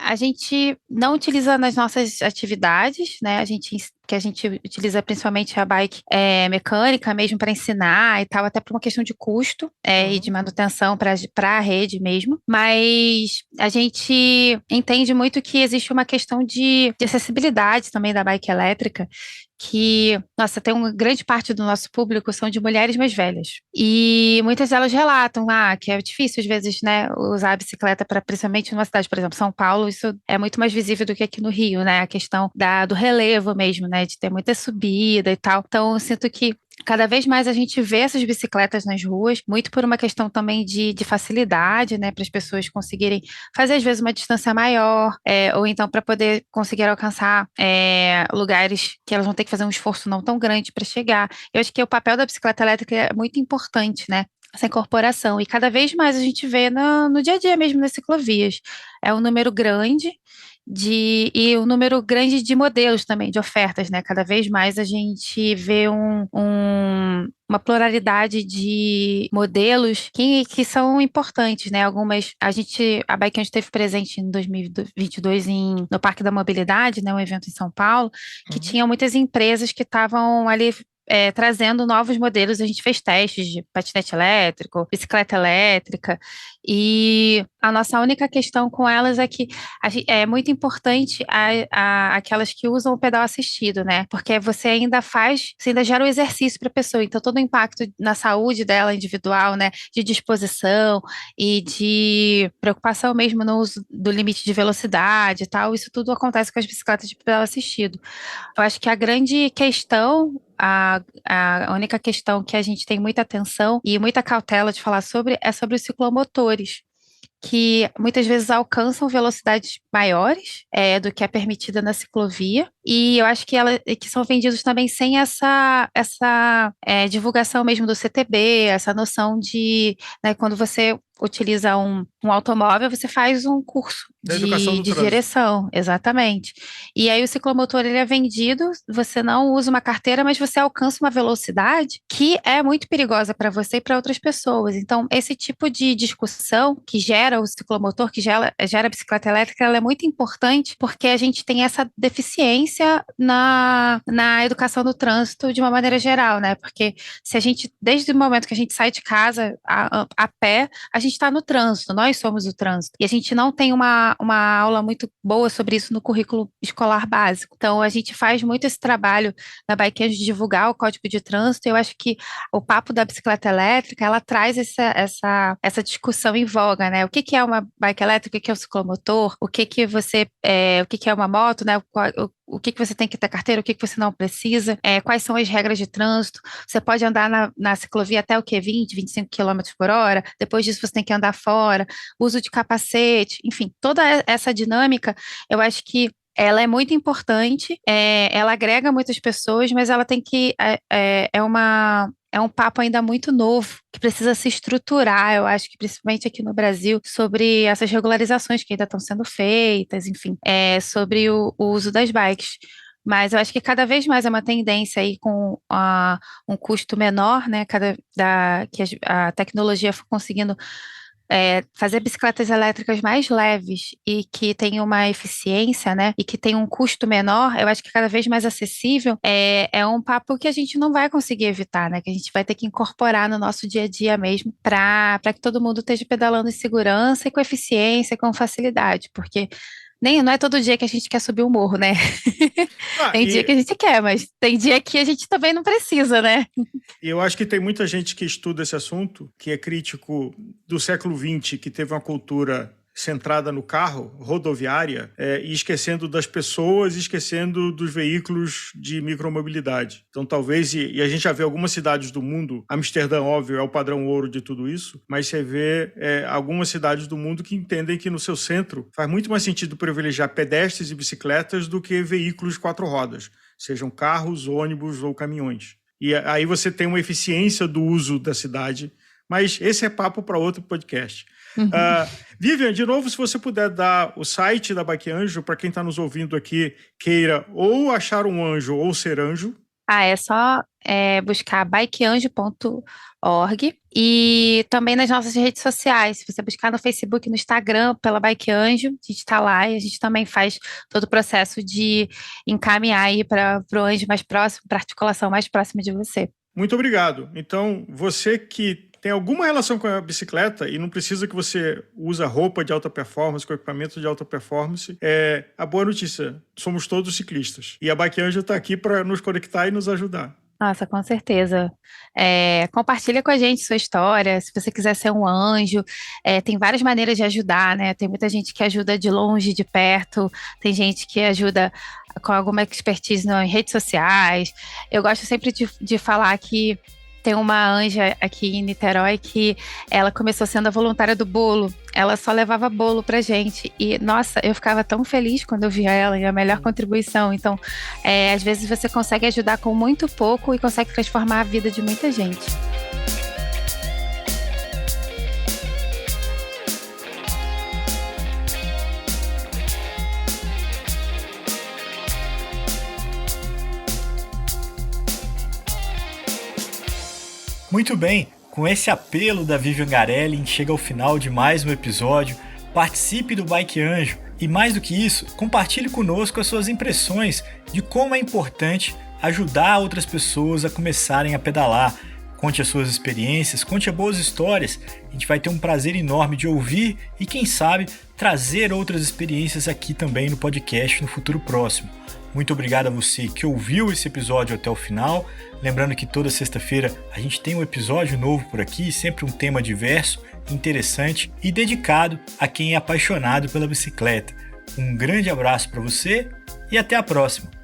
a gente não utiliza nas nossas atividades, né? A gente utiliza principalmente a bike mecânica mesmo para ensinar e tal, até por uma questão de custo e de manutenção para a rede mesmo. Mas a gente entende muito que existe uma questão de acessibilidade também da bike elétrica, que, nossa, tem uma grande parte do nosso público são de mulheres mais velhas. E muitas delas relatam que é difícil, às vezes, né, usar a bicicleta principalmente numa cidade, por exemplo, São Paulo, isso é muito mais visível do que aqui no Rio, né? A questão do relevo mesmo, né? De ter muita subida e tal. Então, eu sinto que cada vez mais a gente vê essas bicicletas nas ruas, muito por uma questão também de facilidade, né, para as pessoas conseguirem fazer, às vezes, uma distância maior, ou então para poder conseguir alcançar lugares que elas vão ter que fazer um esforço não tão grande para chegar. Eu acho que o papel da bicicleta elétrica é muito importante, né, essa incorporação, e cada vez mais a gente vê no dia a dia mesmo nas ciclovias. É um número grande e um número grande de modelos também, de ofertas, né? Cada vez mais a gente vê uma pluralidade de modelos que são importantes, né? A Bike Anjo esteve presente em 2022 no Parque da Mobilidade, né? Um evento em São Paulo, que tinha muitas empresas que estavam ali trazendo novos modelos. A gente fez testes de patinete elétrico, bicicleta elétrica, e a nossa única questão com elas é que é muito importante aquelas que usam o pedal assistido, né? Porque você ainda gera o exercício para a pessoa, então todo o impacto na saúde dela individual, né? De disposição e de preocupação mesmo no uso do limite de velocidade e tal, isso tudo acontece com as bicicletas de pedal assistido. Eu acho que a grande questão, a única questão que a gente tem muita atenção e muita cautela de falar sobre é sobre os ciclomotores, que muitas vezes alcançam velocidades maiores do que é permitida na ciclovia, e eu acho que são vendidos também sem essa divulgação mesmo do CTB, essa noção de, né, quando você utiliza um automóvel, você faz um curso de direção, exatamente. E aí o ciclomotor, ele é vendido, você não usa uma carteira, mas você alcança uma velocidade que é muito perigosa para você e para outras pessoas. Então, esse tipo de discussão que gera o ciclomotor, que gera a bicicleta elétrica, ela é muito importante, porque a gente tem essa deficiência na educação do trânsito de uma maneira geral, né? Porque se a gente, desde o momento que a gente sai de casa a pé, a gente está no trânsito, nós somos o trânsito. E a gente não tem uma aula muito boa sobre isso no currículo escolar básico. Então, a gente faz muito esse trabalho na Bike Anjo de divulgar o código de trânsito. Eu acho que o papo da bicicleta elétrica, ela traz essa discussão em voga, né? O que é uma bike elétrica, o que é um ciclomotor, o que é uma moto, né? O que você tem que ter carteira, o que você não precisa, quais são as regras de trânsito. Você pode andar na ciclovia até 20, 25 km por hora, depois disso você tem que andar fora, uso de capacete, enfim, toda essa dinâmica, eu acho que ela é muito importante, ela agrega muitas pessoas, mas ela tem que, é um papo ainda muito novo, que precisa se estruturar, eu acho que principalmente aqui no Brasil, sobre essas regularizações que ainda estão sendo feitas, enfim, sobre o uso das bikes. Mas eu acho que cada vez mais é uma tendência aí com um custo menor, né, que a tecnologia for conseguindo fazer bicicletas elétricas mais leves e que tenham uma eficiência, né, e que tenham um custo menor, eu acho que cada vez mais acessível, é um papo que a gente não vai conseguir evitar, né, que a gente vai ter que incorporar no nosso dia a dia mesmo, para que todo mundo esteja pedalando em segurança e com eficiência, com facilidade, porque não é todo dia que a gente quer subir o morro, né? Tem dia que a gente quer, mas tem dia que a gente também não precisa, né? E eu acho que tem muita gente que estuda esse assunto, que é crítico do século XX, que teve uma cultura centrada no carro, rodoviária, e esquecendo das pessoas, esquecendo dos veículos de micromobilidade. Então, talvez, e a gente já vê algumas cidades do mundo, Amsterdã, óbvio, é o padrão ouro de tudo isso, mas você vê algumas cidades do mundo que entendem que no seu centro faz muito mais sentido privilegiar pedestres e bicicletas do que veículos de 4 rodas, sejam carros, ônibus ou caminhões. E aí você tem uma eficiência do uso da cidade, mas esse é papo para outro podcast. Vivian, de novo, se você puder dar o site da Bike Anjo para quem está nos ouvindo aqui, queira ou achar um anjo ou ser anjo. É só buscar bikeanjo.org e também nas nossas redes sociais. Se você buscar no Facebook, no Instagram, pela Bike Anjo, a gente está lá e a gente também faz todo o processo de encaminhar aí para o anjo mais próximo, para a articulação mais próxima de você. Muito obrigado. Então, você que tem alguma relação com a bicicleta e não precisa que você use roupa de alta performance, com equipamento de alta performance, a boa notícia, somos todos ciclistas. E a Bike Anjo está aqui para nos conectar e nos ajudar. Nossa, com certeza. Compartilha com a gente sua história, se você quiser ser um anjo. Tem várias maneiras de ajudar, né? Tem muita gente que ajuda de longe, de perto. Tem gente que ajuda com alguma expertise em redes sociais. Eu gosto sempre de falar que tem uma anja aqui em Niterói que ela começou sendo a voluntária do bolo. Ela só levava bolo pra gente. E, nossa, eu ficava tão feliz quando eu via ela, e a melhor contribuição. Então, às vezes você consegue ajudar com muito pouco e consegue transformar a vida de muita gente. Muito bem, com esse apelo da Vivian Garelli, chega ao final de mais um episódio. Participe do Bike Anjo e, mais do que isso, compartilhe conosco as suas impressões de como é importante ajudar outras pessoas a começarem a pedalar. Conte as suas experiências, conte as boas histórias. A gente vai ter um prazer enorme de ouvir e, quem sabe, trazer outras experiências aqui também no podcast no futuro próximo. Muito obrigado a você que ouviu esse episódio até o final. Lembrando que toda sexta-feira a gente tem um episódio novo por aqui, sempre um tema diverso, interessante e dedicado a quem é apaixonado pela bicicleta. Um grande abraço para você e até a próxima!